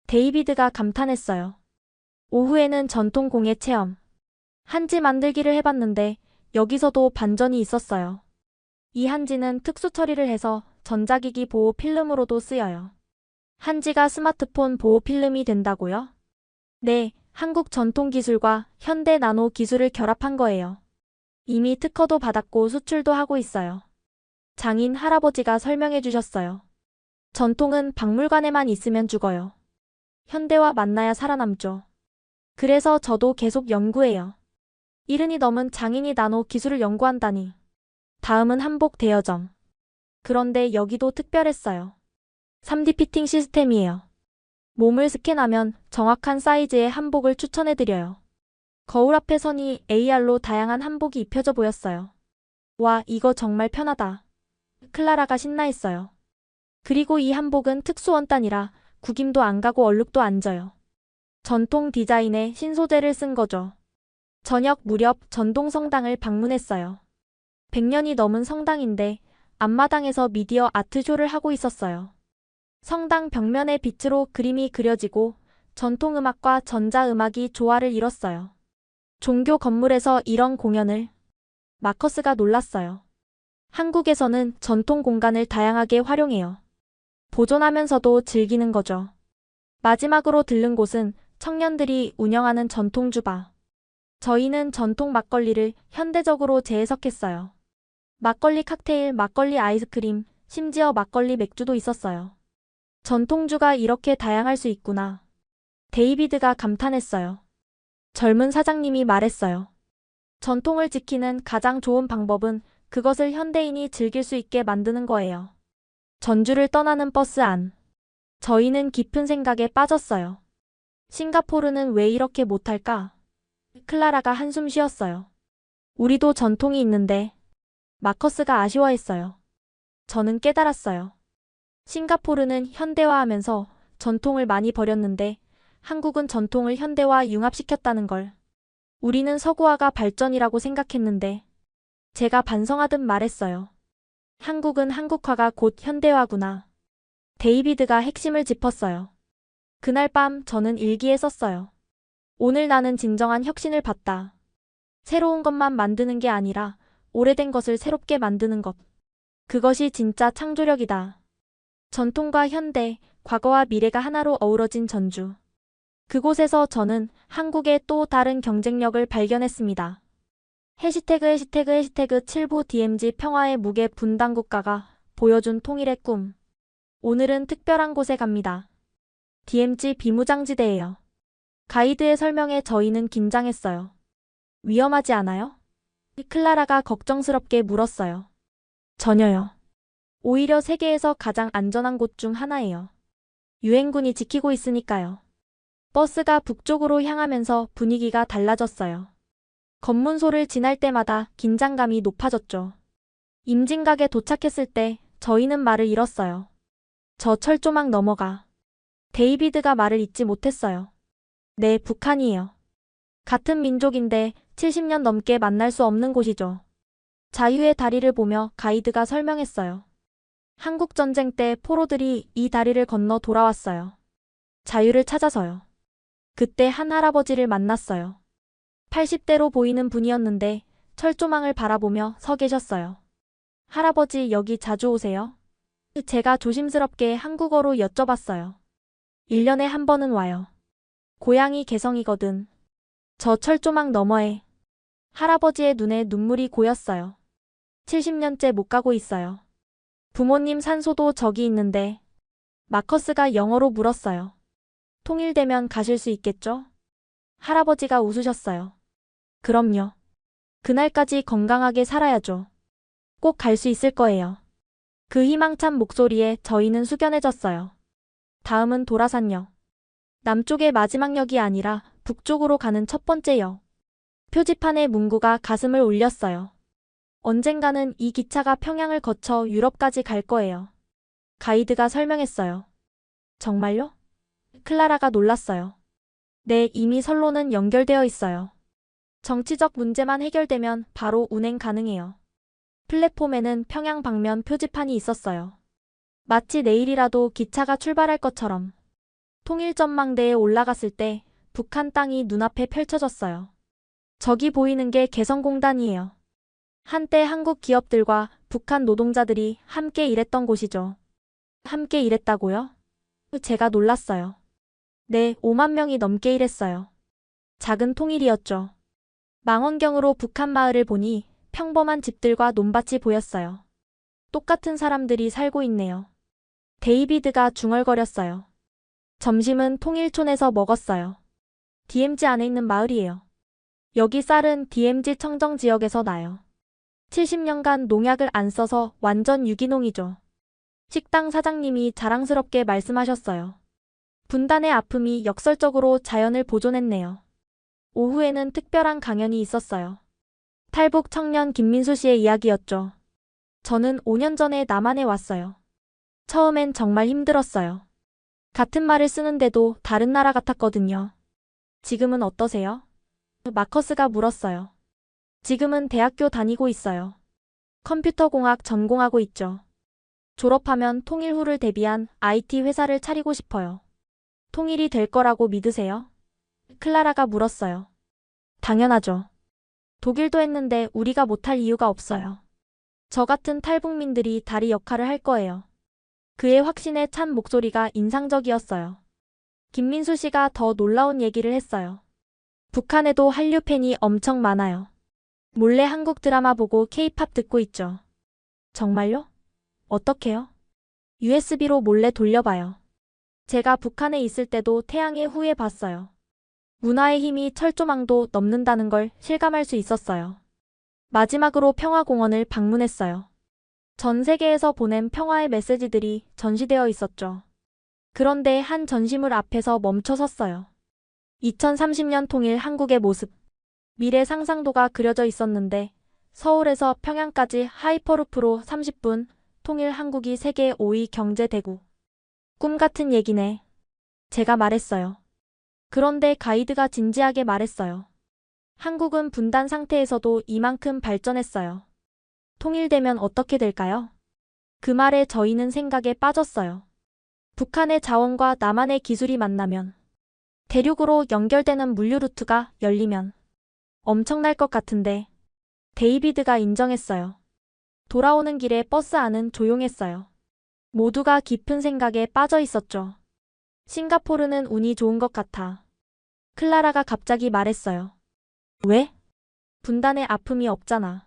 데이비드가 감탄했어요. 오후에는 전통 공예 체험. 한지 만들기를 해봤는데 여기서도 반전이 있었어요. 이 한지는 특수 처리를 해서 전자기기 보호 필름으로도 쓰여요. 한지가 스마트폰 보호 필름이 된다고요? 네, 한국 전통 기술과 현대 나노 기술을 결합한 거예요. 이미 특허도 받았고 수출도 하고 있어요. 장인 할아버지가 설명해 주셨어요. 전통은 박물관에만 있으면 죽어요. 현대와 만나야 살아남죠. 그래서 저도 계속 연구해요. 70이 넘은 장인이 나노 기술을 연구한다니. 다음은 한복 대여점. 그런데 여기도 특별했어요. 3D 피팅 시스템이에요. 몸을 스캔하면 정확한 사이즈의 한복을 추천해드려요. 거울 앞에 서니 AR로 다양한 한복이 입혀져 보였어요. 와, 이거 정말 편하다. 클라라가 신나했어요. 그리고 이 한복은 특수 원단이라 구김도 안 가고 얼룩도 안 져요. 전통 디자인에 신소재를 쓴 거죠. 저녁 무렵 전동성당을 방문했어요. 100년이 넘은 성당인데 앞마당에서 미디어 아트쇼를 하고 있었어요. 성당 벽면에 빛으로 그림이 그려지고 전통음악과 전자음악이 조화를 이뤘어요. 종교 건물에서 이런 공연을. 마커스가 놀랐어요. 한국에서는 전통 공간을 다양하게 활용해요. 보존하면서도 즐기는 거죠. 마지막으로 들른 곳은 청년들이 운영하는 전통주바. 저희는 전통 막걸리를 현대적으로 재해석했어요. 막걸리 칵테일, 막걸리 아이스크림, 심지어 막걸리 맥주도 있었어요. 전통주가 이렇게 다양할 수 있구나. 데이비드가 감탄했어요. 젊은 사장님이 말했어요. 전통을 지키는 가장 좋은 방법은 그것을 현대인이 즐길 수 있게 만드는 거예요. 전주를 떠나는 버스 안. 저희는 깊은 생각에 빠졌어요. 싱가포르는 왜 이렇게 못할까? 클라라가 한숨 쉬었어요. 우리도 전통이 있는데. 마커스가 아쉬워했어요. 저는 깨달았어요. 싱가포르는 현대화하면서 전통을 많이 버렸는데 한국은 전통을 현대화 융합시켰다는 걸. 우리는 서구화가 발전이라고 생각했는데 제가 반성하듯 말했어요. 한국은 한국화가 곧 현대화구나. 데이비드가 핵심을 짚었어요. 그날 밤 저는 일기에 썼어요. 오늘 나는 진정한 혁신을 봤다. 새로운 것만 만드는 게 아니라 오래된 것을 새롭게 만드는 것. 그것이 진짜 창조력이다. 전통과 현대, 과거와 미래가 하나로 어우러진 전주. 그곳에서 저는 한국의 또 다른 경쟁력을 발견했습니다. 해시태그 7부 DMZ 평화의 무게 분단 국가가 보여준 통일의 꿈. 오늘은 특별한 곳에 갑니다. DMZ 비무장지대예요. 가이드의 설명에 저희는 긴장했어요. 위험하지 않아요? 클라라가 걱정스럽게 물었어요. 전혀요. 오히려 세계에서 가장 안전한 곳 중 하나예요. 유엔군이 지키고 있으니까요. 버스가 북쪽으로 향하면서 분위기가 달라졌어요. 검문소를 지날 때마다 긴장감이 높아졌죠. 임진각에 도착했을 때 저희는 말을 잃었어요. 저 철조망 넘어가. 데이비드가 말을 잇지 못했어요. 네, 북한이에요. 같은 민족인데 70년 넘게 만날 수 없는 곳이죠. 자유의 다리를 보며 가이드가 설명했어요. 한국 전쟁 때 포로들이 이 다리를 건너 돌아왔어요. 자유를 찾아서요. 그때 한 할아버지를 만났어요. 80대로 보이는 분이었는데 철조망을 바라보며 서 계셨어요. 할아버지 여기 자주 오세요? 제가 조심스럽게 한국어로 여쭤봤어요. 1년에 한 번은 와요. 고향이 개성이거든. 저 철조망 너머에. 할아버지의 눈에 눈물이 고였어요. 70년째 못 가고 있어요. 부모님 산소도 저기 있는데. 마커스가 영어로 물었어요. 통일되면 가실 수 있겠죠? 할아버지가 웃으셨어요. 그럼요. 그날까지 건강하게 살아야죠. 꼭 갈 수 있을 거예요. 그 희망찬 목소리에 저희는 숙연해졌어요. 다음은 도라산역. 남쪽의 마지막 역이 아니라 북쪽으로 가는 첫 번째 역. 표지판의 문구가 가슴을 울렸어요. 언젠가는 이 기차가 평양을 거쳐 유럽까지 갈 거예요. 가이드가 설명했어요. 정말요? 클라라가 놀랐어요. 네, 이미 선로는 연결되어 있어요. 정치적 문제만 해결되면 바로 운행 가능해요. 플랫폼에는 평양 방면 표지판이 있었어요. 마치 내일이라도 기차가 출발할 것처럼. 통일전망대에 올라갔을 때 북한 땅이 눈앞에 펼쳐졌어요. 저기 보이는 게 개성공단이에요. 한때 한국 기업들과 북한 노동자들이 함께 일했던 곳이죠. 함께 일했다고요? 제가 놀랐어요. 네, 5만 명이 넘게 일했어요. 작은 통일이었죠. 망원경으로 북한 마을을 보니 평범한 집들과 논밭이 보였어요. 똑같은 사람들이 살고 있네요. 데이비드가 중얼거렸어요. 점심은 통일촌에서 먹었어요. DMZ 안에 있는 마을이에요. 여기 쌀은 DMZ 청정 지역에서 나요. 70년간 농약을 안 써서 완전 유기농이죠. 식당 사장님이 자랑스럽게 말씀하셨어요. 분단의 아픔이 역설적으로 자연을 보존했네요. 오후에는 특별한 강연이 있었어요. 탈북 청년 김민수 씨의 이야기였죠. 저는 5년 전에 남한에 왔어요. 처음엔 정말 힘들었어요. 같은 말을 쓰는데도 다른 나라 같았거든요. 지금은 어떠세요? 마커스가 물었어요. 지금은 대학교 다니고 있어요. 컴퓨터공학 전공하고 있죠. 졸업하면 통일 후를 대비한 IT 회사를 차리고 싶어요. 통일이 될 거라고 믿으세요? 클라라가 물었어요. 당연하죠. 독일도 했는데 우리가 못할 이유가 없어요. 저 같은 탈북민들이 다리 역할을 할 거예요. 그의 확신에 찬 목소리가 인상적이었어요. 김민수 씨가 더 놀라운 얘기를 했어요. 북한에도 한류 팬이 엄청 많아요. 몰래 한국 드라마 보고 K-팝 듣고 있죠. 정말요? 어떻게요? USB로 몰래 돌려봐요. 제가 북한에 있을 때도 태양의 후예 봤어요. 문화의 힘이 철조망도 넘는다는 걸 실감할 수 있었어요. 마지막으로 평화공원을 방문했어요. 전 세계에서 보낸 평화의 메시지들이 전시되어 있었죠. 그런데 한 전시물 앞에서 멈춰 섰어요. 2030년 통일 한국의 모습. 미래 상상도가 그려져 있었는데 서울에서 평양까지 하이퍼루프로 30분, 통일 한국이 세계 5위 경제 대국. 꿈 같은 얘기네. 제가 말했어요. 그런데 가이드가 진지하게 말했어요. 한국은 분단 상태에서도 이만큼 발전했어요. 통일되면 어떻게 될까요? 그 말에 저희는 생각에 빠졌어요. 북한의 자원과 남한의 기술이 만나면, 대륙으로 연결되는 물류 루트가 열리면 엄청날 것 같은데 데이비드가 인정했어요. 돌아오는 길에 버스 안은 조용했어요. 모두가 깊은 생각에 빠져 있었죠. 싱가포르는 운이 좋은 것 같아. 클라라가 갑자기 말했어요. 왜? 분단의 아픔이 없잖아.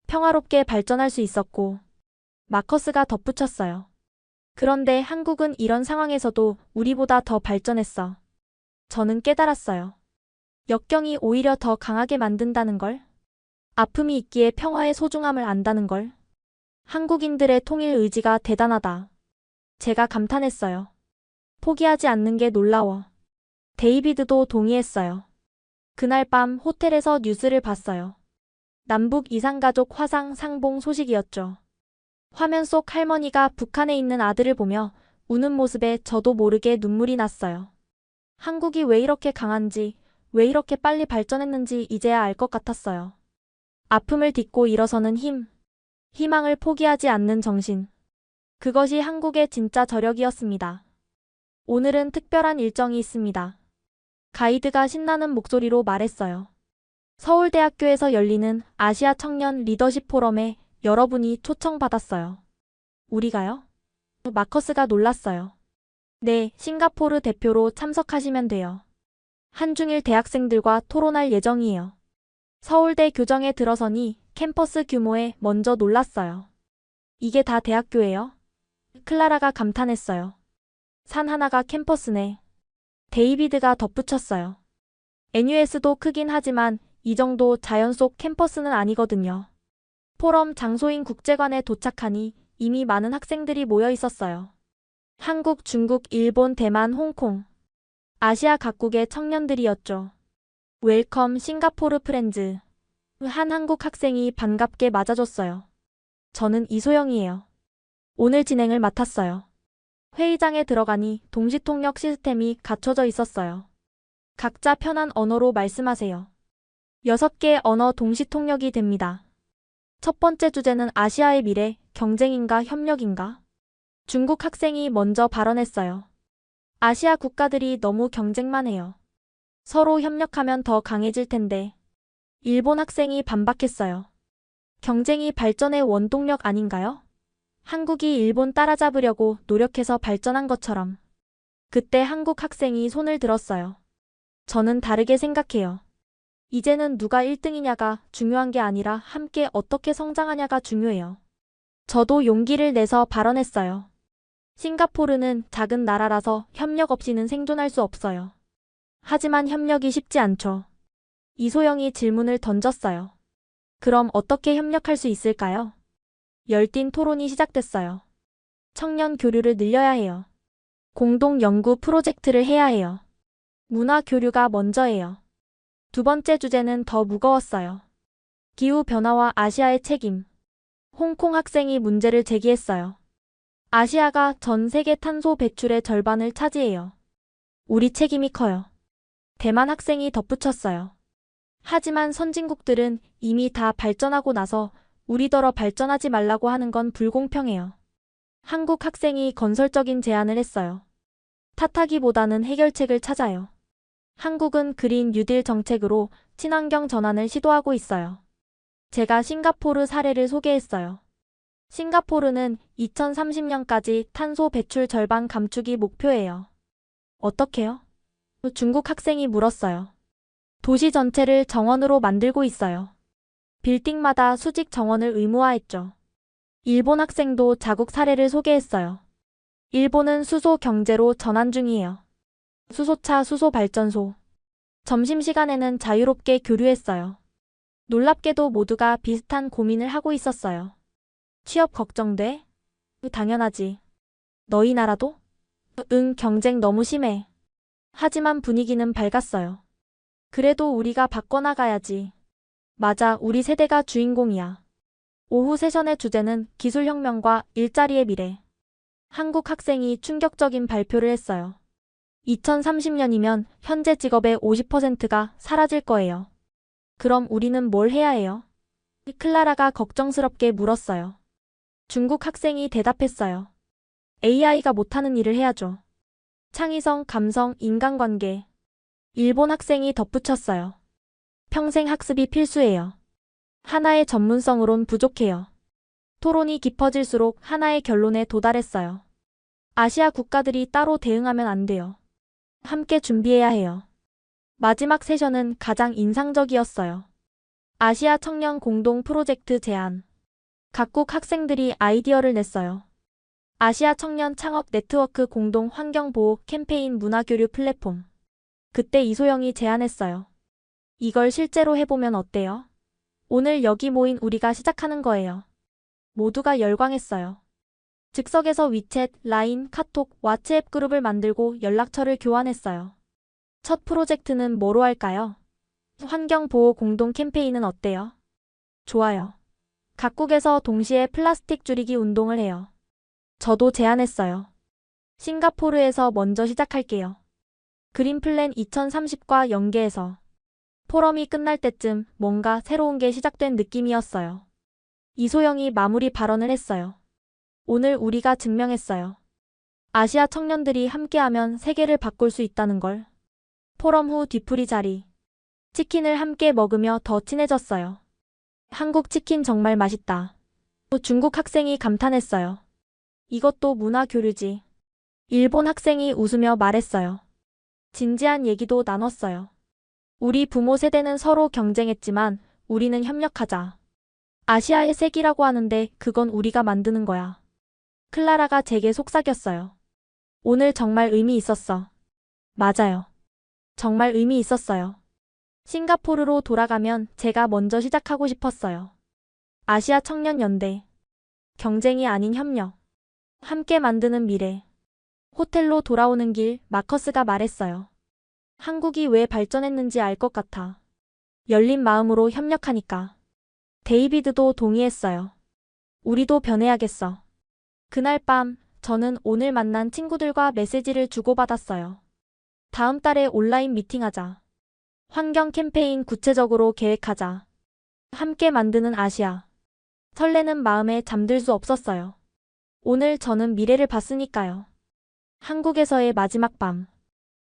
평화롭게 발전할 수 있었고. 마커스가 덧붙였어요. 그런데 한국은 이런 상황에서도 우리보다 더 발전했어. 저는 깨달았어요. 역경이 오히려 더 강하게 만든다는 걸. 아픔이 있기에 평화의 소중함을 안다는 걸. 한국인들의 통일 의지가 대단하다. 제가 감탄했어요. 포기하지 않는 게 놀라워. 데이비드도 동의했어요. 그날 밤 호텔에서 뉴스를 봤어요. 남북 이산가족 화상 상봉 소식이었죠. 화면 속 할머니가 북한에 있는 아들을 보며 우는 모습에 저도 모르게 눈물이 났어요. 한국이 왜 이렇게 강한지, 왜 이렇게 빨리 발전했는지 이제야 알 것 같았어요. 아픔을 딛고 일어서는 힘, 희망을 포기하지 않는 정신. 그것이 한국의 진짜 저력이었습니다. 오늘은 특별한 일정이 있습니다. 가이드가 신나는 목소리로 말했어요. 서울대학교에서 열리는 아시아 청년 리더십 포럼에 여러분이 초청받았어요. 우리가요? 마커스가 놀랐어요. 네, 싱가포르 대표로 참석하시면 돼요. 한중일 대학생들과 토론할 예정이에요. 서울대 교정에 들어서니 캠퍼스 규모에 먼저 놀랐어요. 이게 다 대학교예요? 클라라가 감탄했어요. 산 하나가 캠퍼스네. 데이비드가 덧붙였어요. NUS도 크긴 하지만 이 정도 자연 속 캠퍼스는 아니거든요. 포럼 장소인 국제관에 도착하니 이미 많은 학생들이 모여 있었어요. 한국, 중국, 일본, 대만, 홍콩. 아시아 각국의 청년들이었죠. 웰컴 싱가포르 프렌즈. 한 한국 학생이 반갑게 맞아줬어요. 저는 이소영이에요. 오늘 진행을 맡았어요. 회의장에 들어가니 동시통역 시스템이 갖춰져 있었어요. 각자 편한 언어로 말씀하세요. 6개 언어 동시통역이 됩니다. 첫 번째 주제는 아시아의 미래, 경쟁인가 협력인가? 중국 학생이 먼저 발언했어요. 아시아 국가들이 너무 경쟁만 해요. 서로 협력하면 더 강해질 텐데. 일본 학생이 반박했어요. 경쟁이 발전의 원동력 아닌가요? 한국이 일본 따라잡으려고 노력해서 발전한 것처럼. 그때 한국 학생이 손을 들었어요. 저는 다르게 생각해요. 이제는 누가 1등이냐가 중요한 게 아니라 함께 어떻게 성장하냐가 중요해요. 저도 용기를 내서 발언했어요. 싱가포르는 작은 나라라서 협력 없이는 생존할 수 없어요. 하지만 협력이 쉽지 않죠. 이소영이 질문을 던졌어요. 그럼 어떻게 협력할 수 있을까요? 열띤 토론이 시작됐어요. 청년 교류를 늘려야 해요. 공동 연구 프로젝트를 해야 해요. 문화 교류가 먼저예요. 두 번째 주제는 더 무거웠어요. 기후변화와 아시아의 책임. 홍콩 학생이 문제를 제기했어요. 아시아가 전 세계 탄소 배출의 절반을 차지해요. 우리 책임이 커요. 대만 학생이 덧붙였어요. 하지만 선진국들은 이미 다 발전하고 나서 우리더러 발전하지 말라고 하는 건 불공평해요. 한국 학생이 건설적인 제안을 했어요. 탓하기보다는 해결책을 찾아요. 한국은 그린 뉴딜 정책으로 친환경 전환을 시도하고 있어요. 제가 싱가포르 사례를 소개했어요. 싱가포르는 2030년까지 탄소 배출 절반 감축이 목표예요. 어떻게요? 중국 학생이 물었어요. 도시 전체를 정원으로 만들고 있어요. 빌딩마다 수직 정원을 의무화했죠. 일본 학생도 자국 사례를 소개했어요. 일본은 수소 경제로 전환 중이에요. 수소차, 수소발전소. 점심시간에는 자유롭게 교류했어요. 놀랍게도 모두가 비슷한 고민을 하고 있었어요. 취업 걱정돼? 당연하지. 너희 나라도? 응, 경쟁 너무 심해. 하지만 분위기는 밝았어요. 그래도 우리가 바꿔나가야지. 맞아, 우리 세대가 주인공이야. 오후 세션의 주제는 기술혁명과 일자리의 미래. 한국 학생이 충격적인 발표를 했어요. 2030년이면 현재 직업의 50%가 사라질 거예요. 그럼 우리는 뭘 해야 해요? 클라라가 걱정스럽게 물었어요. 중국 학생이 대답했어요. AI가 못하는 일을 해야죠. 창의성, 감성, 인간관계. 일본 학생이 덧붙였어요. 평생 학습이 필수예요. 하나의 전문성으론 부족해요. 토론이 깊어질수록 하나의 결론에 도달했어요. 아시아 국가들이 따로 대응하면 안 돼요. 함께 준비해야 해요. 마지막 세션은 가장 인상적이었어요. 아시아 청년 공동 프로젝트 제안. 각국 학생들이 아이디어를 냈어요. 아시아 청년 창업 네트워크 공동 환경보호 캠페인 문화교류 플랫폼. 그때 이소영이 제안했어요. 이걸 실제로 해보면 어때요? 오늘 여기 모인 우리가 시작하는 거예요. 모두가 열광했어요. 즉석에서 위챗, 라인, 카톡, 왓츠앱 그룹을 만들고 연락처를 교환했어요. 첫 프로젝트는 뭐로 할까요? 환경보호 공동 캠페인은 어때요? 좋아요. 각국에서 동시에 플라스틱 줄이기 운동을 해요. 저도 제안했어요. 싱가포르에서 먼저 시작할게요. 그린플랜 2030과 연계해서. 포럼이 끝날 때쯤 뭔가 새로운 게 시작된 느낌이었어요. 이소영이 마무리 발언을 했어요. 오늘 우리가 증명했어요. 아시아 청년들이 함께하면 세계를 바꿀 수 있다는 걸. 포럼 후 뒤풀이 자리. 치킨을 함께 먹으며 더 친해졌어요. 한국 치킨 정말 맛있다. 또 중국 학생이 감탄했어요. 이것도 문화 교류지. 일본 학생이 웃으며 말했어요. 진지한 얘기도 나눴어요. 우리 부모 세대는 서로 경쟁했지만 우리는 협력하자. 아시아의 색이라고 하는데 그건 우리가 만드는 거야. 클라라가 제게 속삭였어요. 오늘 정말 의미 있었어. 맞아요. 정말 의미 있었어요. 싱가포르로 돌아가면 제가 먼저 시작하고 싶었어요. 아시아 청년연대. 경쟁이 아닌 협력. 함께 만드는 미래. 호텔로 돌아오는 길 마커스가 말했어요. 한국이 왜 발전했는지 알 것 같아. 열린 마음으로 협력하니까. 데이비드도 동의했어요. 우리도 변해야겠어. 그날 밤 저는 오늘 만난 친구들과 메시지를 주고받았어요. 다음 달에 온라인 미팅하자. 환경 캠페인 구체적으로 계획하자. 함께 만드는 아시아. 설레는 마음에 잠들 수 없었어요. 오늘 저는 미래를 봤으니까요. 한국에서의 마지막 밤.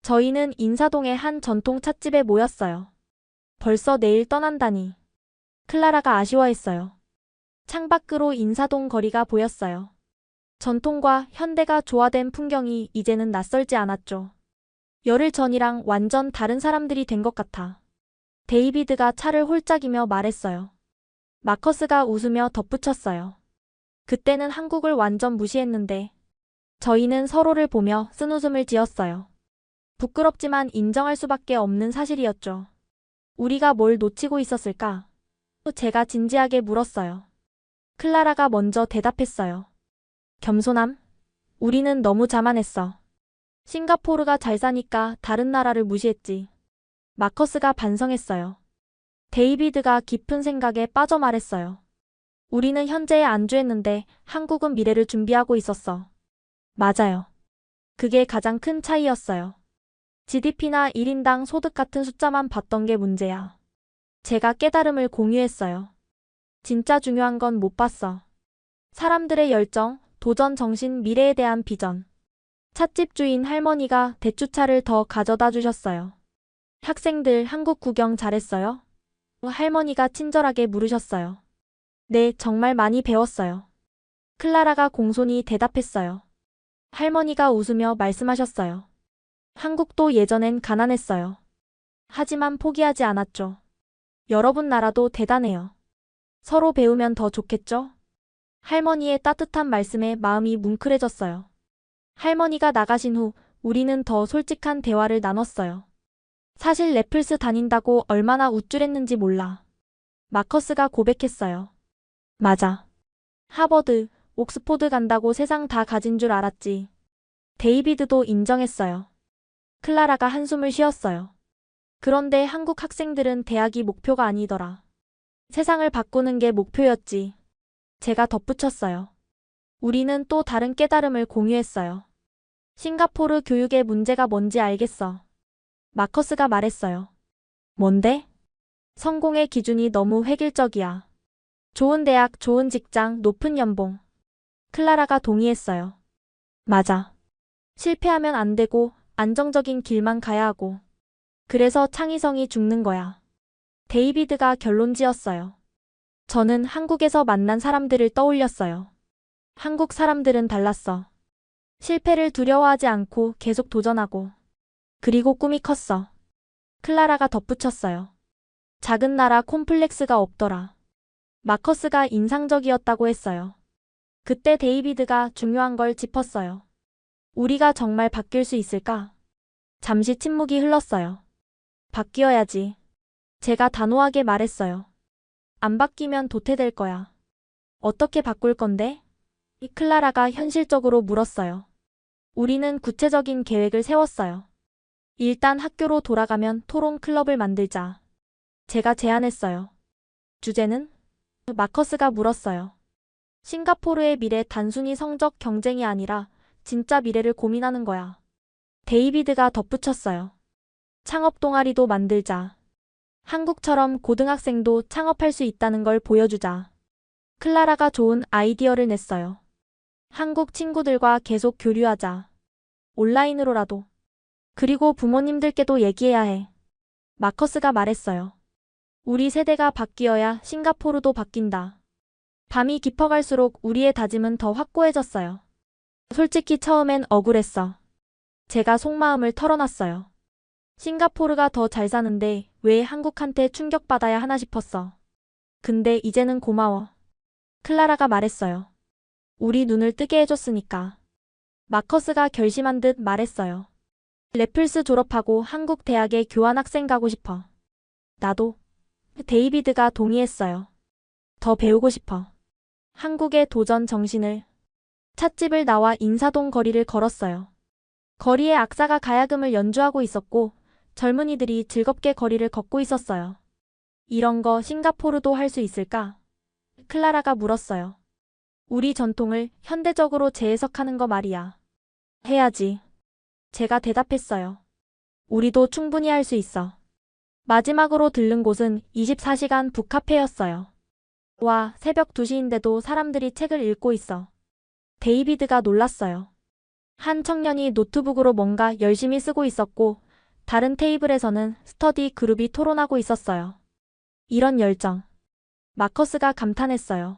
저희는 인사동의 한 전통 찻집에 모였어요. 벌써 내일 떠난다니. 클라라가 아쉬워했어요. 창밖으로 인사동 거리가 보였어요. 전통과 현대가 조화된 풍경이 이제는 낯설지 않았죠. 열흘 전이랑 완전 다른 사람들이 된 것 같아. 데이비드가 차를 홀짝이며 말했어요. 마커스가 웃으며 덧붙였어요. 그때는 한국을 완전 무시했는데 저희는 서로를 보며 쓴웃음을 지었어요. 부끄럽지만 인정할 수밖에 없는 사실이었죠. 우리가 뭘 놓치고 있었을까? 제가 진지하게 물었어요. 클라라가 먼저 대답했어요. 겸손함? 우리는 너무 자만했어. 싱가포르가 잘 사니까 다른 나라를 무시했지. 마커스가 반성했어요. 데이비드가 깊은 생각에 빠져 말했어요. 우리는 현재에 안주했는데 한국은 미래를 준비하고 있었어. 맞아요. 그게 가장 큰 차이였어요. GDP나 1인당 소득 같은 숫자만 봤던 게 문제야. 제가 깨달음을 공유했어요. 진짜 중요한 건 못 봤어. 사람들의 열정, 도전 정신, 미래에 대한 비전. 찻집 주인 할머니가 대추차를 더 가져다 주셨어요. 학생들 한국 구경 잘했어요? 할머니가 친절하게 물으셨어요. 네, 정말 많이 배웠어요. 클라라가 공손히 대답했어요. 할머니가 웃으며 말씀하셨어요. 한국도 예전엔 가난했어요. 하지만 포기하지 않았죠. 여러분 나라도 대단해요. 서로 배우면 더 좋겠죠? 할머니의 따뜻한 말씀에 마음이 뭉클해졌어요. 할머니가 나가신 후 우리는 더 솔직한 대화를 나눴어요. 사실 래플스 다닌다고 얼마나 우쭐했는지 몰라. 마커스가 고백했어요. 맞아. 하버드, 옥스포드 간다고 세상 다 가진 줄 알았지. 데이비드도 인정했어요. 클라라가 한숨을 쉬었어요. 그런데 한국 학생들은 대학이 목표가 아니더라. 세상을 바꾸는 게 목표였지. 제가 덧붙였어요. 우리는 또 다른 깨달음을 공유했어요. 싱가포르 교육의 문제가 뭔지 알겠어. 마커스가 말했어요. 뭔데? 성공의 기준이 너무 획일적이야. 좋은 대학, 좋은 직장, 높은 연봉. 클라라가 동의했어요. 맞아. 실패하면 안 되고 안정적인 길만 가야 하고. 그래서 창의성이 죽는 거야. 데이비드가 결론 지었어요. 저는 한국에서 만난 사람들을 떠올렸어요. 한국 사람들은 달랐어. 실패를 두려워하지 않고 계속 도전하고. 그리고 꿈이 컸어. 클라라가 덧붙였어요. 작은 나라 콤플렉스가 없더라. 마커스가 인상적이었다고 했어요. 그때 데이비드가 중요한 걸 짚었어요. 우리가 정말 바뀔 수 있을까? 잠시 침묵이 흘렀어요. 바뀌어야지. 제가 단호하게 말했어요. 안 바뀌면 도태될 거야. 어떻게 바꿀 건데? 이 클라라가 현실적으로 물었어요. 우리는 구체적인 계획을 세웠어요. 일단 학교로 돌아가면 토론 클럽을 만들자. 제가 제안했어요. 주제는? 마커스가 물었어요. 싱가포르의 미래 단순히 성적 경쟁이 아니라 진짜 미래를 고민하는 거야. 데이비드가 덧붙였어요. 창업 동아리도 만들자. 한국처럼 고등학생도 창업할 수 있다는 걸 보여주자. 클라라가 좋은 아이디어를 냈어요. 한국 친구들과 계속 교류하자. 온라인으로라도. 그리고 부모님들께도 얘기해야 해. 마커스가 말했어요. 우리 세대가 바뀌어야 싱가포르도 바뀐다. 밤이 깊어갈수록 우리의 다짐은 더 확고해졌어요. 솔직히 처음엔 억울했어. 제가 속마음을 털어놨어요. 싱가포르가 더 잘 사는데 왜 한국한테 충격받아야 하나 싶었어. 근데 이제는 고마워. 클라라가 말했어요. 우리 눈을 뜨게 해줬으니까. 마커스가 결심한 듯 말했어요. 래플스 졸업하고 한국 대학에 교환학생 가고 싶어. 나도. 데이비드가 동의했어요. 더 배우고 싶어. 한국의 도전 정신을. 찻집을 나와 인사동 거리를 걸었어요. 거리에 악사가 가야금을 연주하고 있었고 젊은이들이 즐겁게 거리를 걷고 있었어요. 이런 거 싱가포르도 할 수 있을까? 클라라가 물었어요. 우리 전통을 현대적으로 재해석하는 거 말이야. 해야지. 제가 대답했어요. 우리도 충분히 할 수 있어. 마지막으로 들른 곳은 24시간 북카페였어요. 와, 새벽 2시인데도 사람들이 책을 읽고 있어. 데이비드가 놀랐어요. 한 청년이 노트북으로 뭔가 열심히 쓰고 있었고 다른 테이블에서는 스터디 그룹이 토론하고 있었어요. 이런 열정. 마커스가 감탄했어요.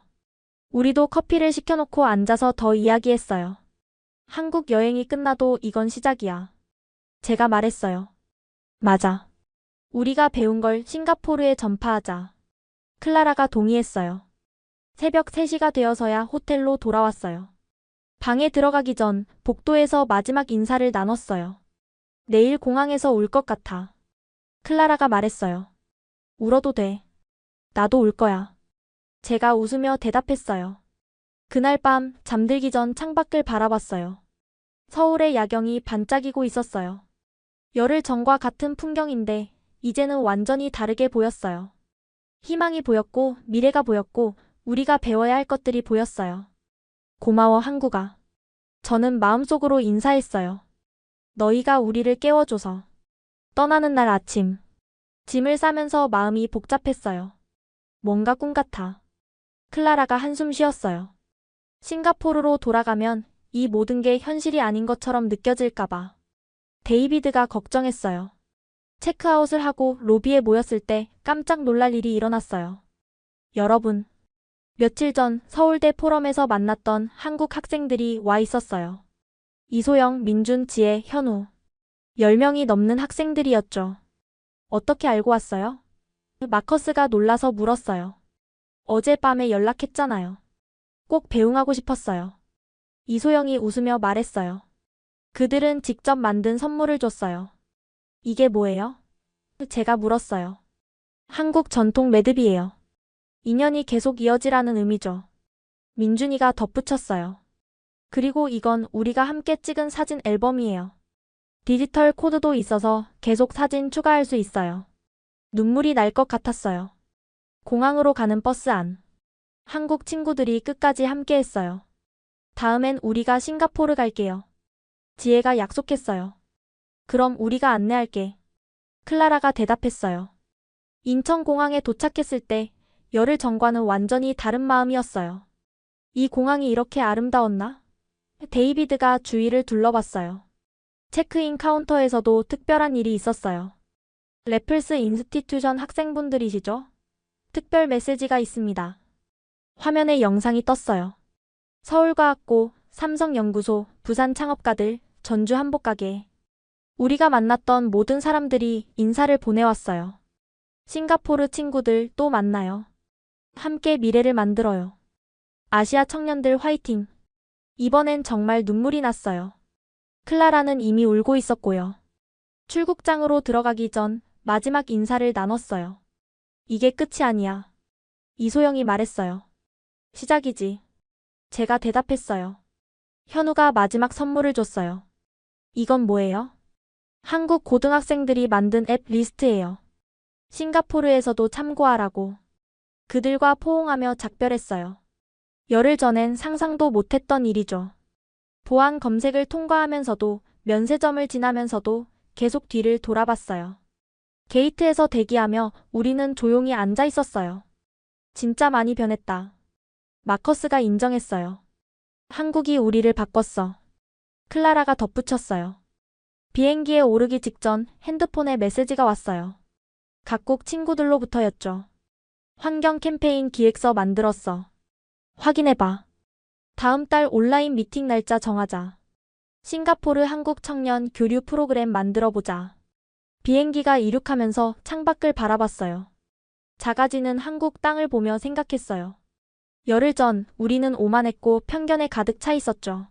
우리도 커피를 시켜놓고 앉아서 더 이야기했어요. 한국 여행이 끝나도 이건 시작이야. 제가 말했어요. 맞아. 우리가 배운 걸 싱가포르에 전파하자. 클라라가 동의했어요. 새벽 3시가 되어서야 호텔로 돌아왔어요. 방에 들어가기 전 복도에서 마지막 인사를 나눴어요. 내일 공항에서 올 것 같아. 클라라가 말했어요. 울어도 돼. 나도 울 거야. 제가 웃으며 대답했어요. 그날 밤 잠들기 전 창밖을 바라봤어요. 서울의 야경이 반짝이고 있었어요. 열흘 전과 같은 풍경인데 이제는 완전히 다르게 보였어요. 희망이 보였고 미래가 보였고 우리가 배워야 할 것들이 보였어요. 고마워 한국아. 저는 마음속으로 인사했어요. 너희가 우리를 깨워줘서. 떠나는 날 아침. 짐을 싸면서 마음이 복잡했어요. 뭔가 꿈 같아. 클라라가 한숨 쉬었어요. 싱가포르로 돌아가면 이 모든 게 현실이 아닌 것처럼 느껴질까봐. 데이비드가 걱정했어요. 체크아웃을 하고 로비에 모였을 때 깜짝 놀랄 일이 일어났어요. 여러분. 며칠 전 서울대 포럼에서 만났던 한국 학생들이 와 있었어요. 이소영, 민준, 지혜, 현우. 10명이 넘는 학생들이었죠. 어떻게 알고 왔어요? 마커스가 놀라서 물었어요. 어젯밤에 연락했잖아요. 꼭 배웅하고 싶었어요. 이소영이 웃으며 말했어요. 그들은 직접 만든 선물을 줬어요. 이게 뭐예요? 제가 물었어요. 한국 전통 매듭이에요. 인연이 계속 이어지라는 의미죠. 민준이가 덧붙였어요. 그리고 이건 우리가 함께 찍은 사진 앨범이에요. 디지털 코드도 있어서 계속 사진 추가할 수 있어요. 눈물이 날 것 같았어요. 공항으로 가는 버스 안. 한국 친구들이 끝까지 함께 했어요. 다음엔 우리가 싱가포르 갈게요. 지혜가 약속했어요. 그럼 우리가 안내할게. 클라라가 대답했어요. 인천공항에 도착했을 때 열흘 전과는 완전히 다른 마음이었어요. 이 공항이 이렇게 아름다웠나? 데이비드가 주위를 둘러봤어요. 체크인 카운터에서도 특별한 일이 있었어요. 래플스 인스티튜션 학생분들이시죠? 특별 메시지가 있습니다. 화면에 영상이 떴어요. 서울과학고, 삼성연구소, 부산 창업가들, 전주 한복가게. 우리가 만났던 모든 사람들이 인사를 보내왔어요. 싱가포르 친구들 또 만나요. 함께 미래를 만들어요. 아시아 청년들 화이팅! 이번엔 정말 눈물이 났어요. 클라라는 이미 울고 있었고요. 출국장으로 들어가기 전 마지막 인사를 나눴어요. 이게 끝이 아니야. 이소영이 말했어요. 시작이지. 제가 대답했어요. 현우가 마지막 선물을 줬어요. 이건 뭐예요? 한국 고등학생들이 만든 앱 리스트예요. 싱가포르에서도 참고하라고. 그들과 포옹하며 작별했어요. 열흘 전엔 상상도 못했던 일이죠. 보안 검색을 통과하면서도 면세점을 지나면서도 계속 뒤를 돌아봤어요. 게이트에서 대기하며 우리는 조용히 앉아 있었어요. 진짜 많이 변했다. 마커스가 인정했어요. 한국이 우리를 바꿨어. 클라라가 덧붙였어요. 비행기에 오르기 직전 핸드폰에 메시지가 왔어요. 각국 친구들로부터였죠. 환경 캠페인 기획서 만들었어. 확인해봐. 다음 달 온라인 미팅 날짜 정하자. 싱가포르 한국 청년 교류 프로그램 만들어보자. 비행기가 이륙하면서 창밖을 바라봤어요. 작아지는 한국 땅을 보며 생각했어요. 열흘 전 우리는 오만했고 편견에 가득 차 있었죠.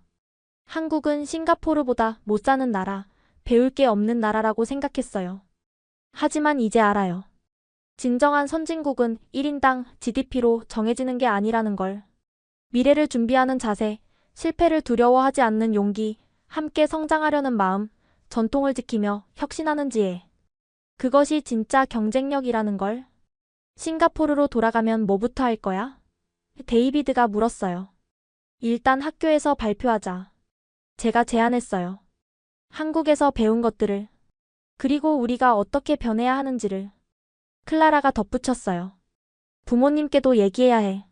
한국은 싱가포르보다 못 사는 나라, 배울 게 없는 나라라고 생각했어요. 하지만 이제 알아요. 진정한 선진국은 1인당 GDP로 정해지는 게 아니라는 걸. 미래를 준비하는 자세, 실패를 두려워하지 않는 용기, 함께 성장하려는 마음, 전통을 지키며 혁신하는 지혜. 그것이 진짜 경쟁력이라는 걸. 싱가포르로 돌아가면 뭐부터 할 거야? 데이비드가 물었어요. 일단 학교에서 발표하자. 제가 제안했어요. 한국에서 배운 것들을. 그리고 우리가 어떻게 변해야 하는지를. 클라라가 덧붙였어요. 부모님께도 얘기해야 해.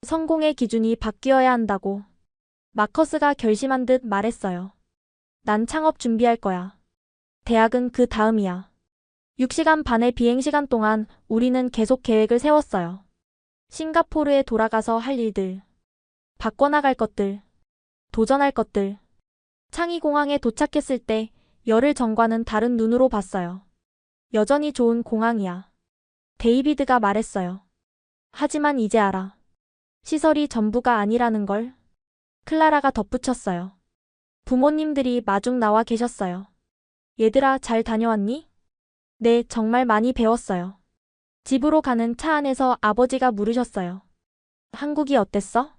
성공의 기준이 바뀌어야 한다고. 마커스가 결심한 듯 말했어요. 난 창업 준비할 거야. 대학은 그 다음이야. 6시간 반의 비행시간 동안 우리는 계속 계획을 세웠어요. 싱가포르에 돌아가서 할 일들. 바꿔나갈 것들. 도전할 것들. 창의공항에 도착했을 때 열흘 전과는 다른 눈으로 봤어요. 여전히 좋은 공항이야. 데이비드가 말했어요. 하지만 이제 알아. 시설이 전부가 아니라는 걸. 클라라가 덧붙였어요. 부모님들이 마중 나와 계셨어요. 얘들아, 잘 다녀왔니? 네, 정말 많이 배웠어요. 집으로 가는 차 안에서 아버지가 물으셨어요. 한국이 어땠어?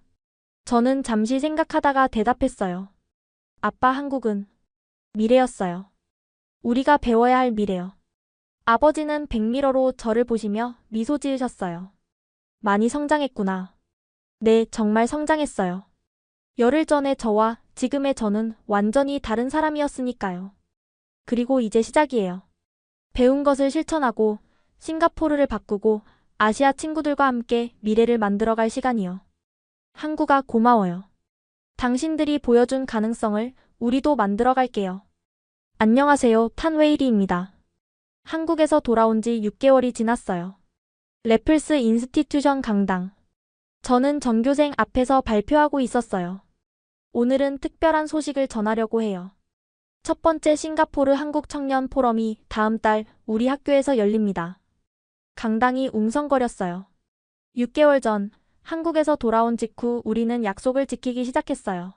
저는 잠시 생각하다가 대답했어요. 아빠, 한국은 미래였어요. 우리가 배워야 할 미래요. 아버지는 백미러로 저를 보시며 미소 지으셨어요. 많이 성장했구나. 네, 정말 성장했어요. 열흘 전의 저와 지금의 저는 완전히 다른 사람이었으니까요. 그리고 이제 시작이에요. 배운 것을 실천하고 싱가포르를 바꾸고 아시아 친구들과 함께 미래를 만들어갈 시간이요. 한국아, 고마워요. 당신들이 보여준 가능성을 우리도 만들어갈게요. 안녕하세요, 탄웨이리입니다. 한국에서 돌아온 지 6개월이 지났어요. 래플스 인스티튜션 강당. 저는 전교생 앞에서 발표하고 있었어요. 오늘은 특별한 소식을 전하려고 해요. 첫 번째 싱가포르 한국 청년 포럼이 다음 달 우리 학교에서 열립니다. 강당이 웅성거렸어요. 6개월 전 한국에서 돌아온 직후 우리는 약속을 지키기 시작했어요.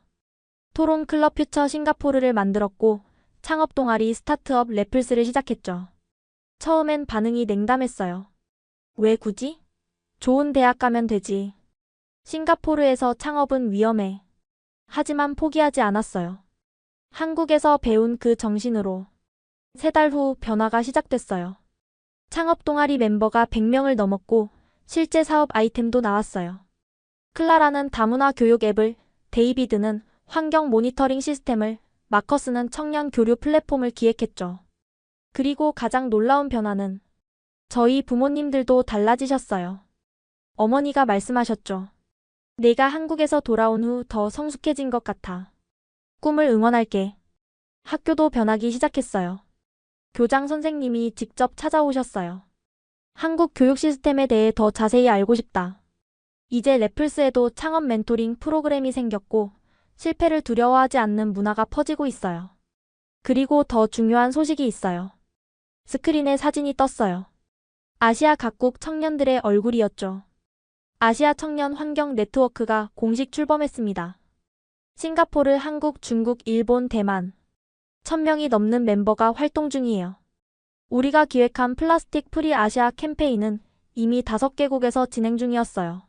토론 클럽 퓨처 싱가포르를 만들었고 창업 동아리 스타트업 래플스를 시작했죠. 처음엔 반응이 냉담했어요. 왜 굳이? 좋은 대학 가면 되지. 싱가포르에서 창업은 위험해. 하지만 포기하지 않았어요. 한국에서 배운 그 정신으로 3달 후 변화가 시작됐어요. 창업 동아리 멤버가 100명을 넘었고 실제 사업 아이템도 나왔어요. 클라라는 다문화 교육 앱을, 데이비드는 환경 모니터링 시스템을, 마커스는 청년 교류 플랫폼을 기획했죠. 그리고 가장 놀라운 변화는 저희 부모님들도 달라지셨어요. 어머니가 말씀하셨죠. 내가 한국에서 돌아온 후 더 성숙해진 것 같아. 꿈을 응원할게. 학교도 변하기 시작했어요. 교장 선생님이 직접 찾아오셨어요. 한국 교육 시스템에 대해 더 자세히 알고 싶다. 이제 래플스에도 창업 멘토링 프로그램이 생겼고 실패를 두려워하지 않는 문화가 퍼지고 있어요. 그리고 더 중요한 소식이 있어요. 스크린에 사진이 떴어요. 아시아 각국 청년들의 얼굴이었죠. 아시아 청년 환경 네트워크가 공식 출범했습니다. 싱가포르, 한국, 중국, 일본, 대만 1000명이 넘는 멤버가 활동 중이에요. 우리가 기획한 플라스틱 프리 아시아 캠페인은 이미 5개국에서 진행 중이었어요.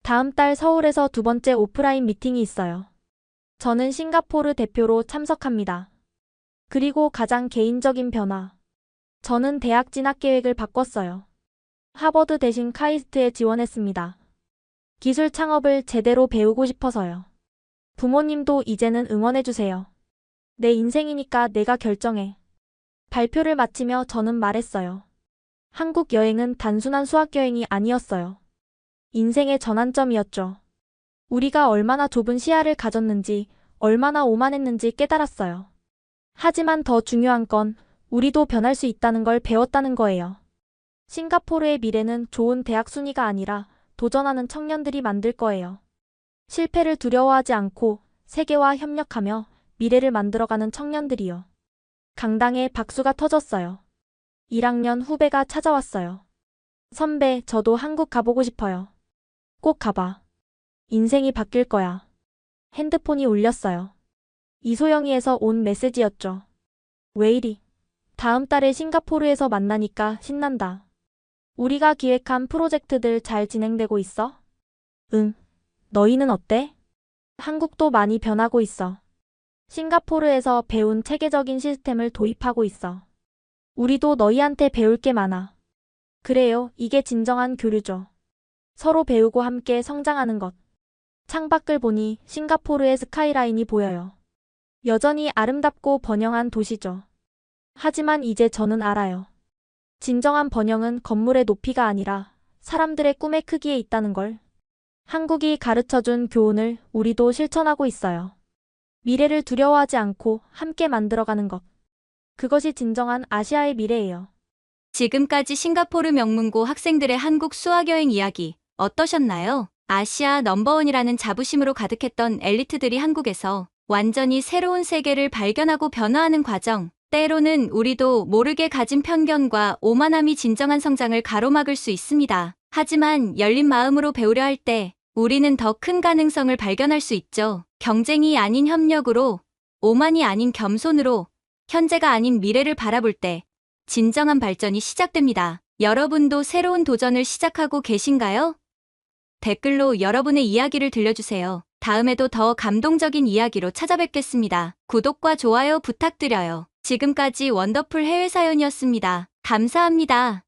다음 달 서울에서 두 번째 오프라인 미팅이 있어요. 저는 싱가포르 대표로 참석합니다. 그리고 가장 개인적인 변화. 저는 대학 진학 계획을 바꿨어요. 하버드 대신 카이스트에 지원했습니다. 기술 창업을 제대로 배우고 싶어서요. 부모님도 이제는 응원해주세요. 내 인생이니까 내가 결정해. 발표를 마치며 저는 말했어요. 한국 여행은 단순한 수학여행이 아니었어요. 인생의 전환점이었죠. 우리가 얼마나 좁은 시야를 가졌는지, 얼마나 오만했는지 깨달았어요. 하지만 더 중요한 건 우리도 변할 수 있다는 걸 배웠다는 거예요. 싱가포르의 미래는 좋은 대학 순위가 아니라 도전하는 청년들이 만들 거예요. 실패를 두려워하지 않고 세계와 협력하며 미래를 만들어가는 청년들이요. 강당에 박수가 터졌어요. 1학년 후배가 찾아왔어요. 선배, 저도 한국 가보고 싶어요. 꼭 가봐. 인생이 바뀔 거야. 핸드폰이 울렸어요. 이소영이에서 온 메시지였죠. 왜 이리? 다음 달에 싱가포르에서 만나니까 신난다. 우리가 기획한 프로젝트들 잘 진행되고 있어? 응. 너희는 어때? 한국도 많이 변하고 있어. 싱가포르에서 배운 체계적인 시스템을 도입하고 있어. 우리도 너희한테 배울 게 많아. 그래요, 이게 진정한 교류죠. 서로 배우고 함께 성장하는 것. 창밖을 보니 싱가포르의 스카이라인이 보여요. 여전히 아름답고 번영한 도시죠. 하지만 이제 저는 알아요. 진정한 번영은 건물의 높이가 아니라 사람들의 꿈의 크기에 있다는 걸. 한국이 가르쳐준 교훈을 우리도 실천하고 있어요. 미래를 두려워하지 않고 함께 만들어가는 것. 그것이 진정한 아시아의 미래예요. 지금까지 싱가포르 명문고 학생들의 한국 수학여행 이야기 어떠셨나요? 아시아 넘버원이라는 자부심으로 가득했던 엘리트들이 한국에서 완전히 새로운 세계를 발견하고 변화하는 과정. 때로는 우리도 모르게 가진 편견과 오만함이 진정한 성장을 가로막을 수 있습니다. 하지만 열린 마음으로 배우려 할 때 우리는 더 큰 가능성을 발견할 수 있죠. 경쟁이 아닌 협력으로, 오만이 아닌 겸손으로, 현재가 아닌 미래를 바라볼 때 진정한 발전이 시작됩니다. 여러분도 새로운 도전을 시작하고 계신가요? 댓글로 여러분의 이야기를 들려주세요. 다음에도 더 감동적인 이야기로 찾아뵙겠습니다. 구독과 좋아요 부탁드려요. 지금까지 원더풀 해외 사연이었습니다. 감사합니다.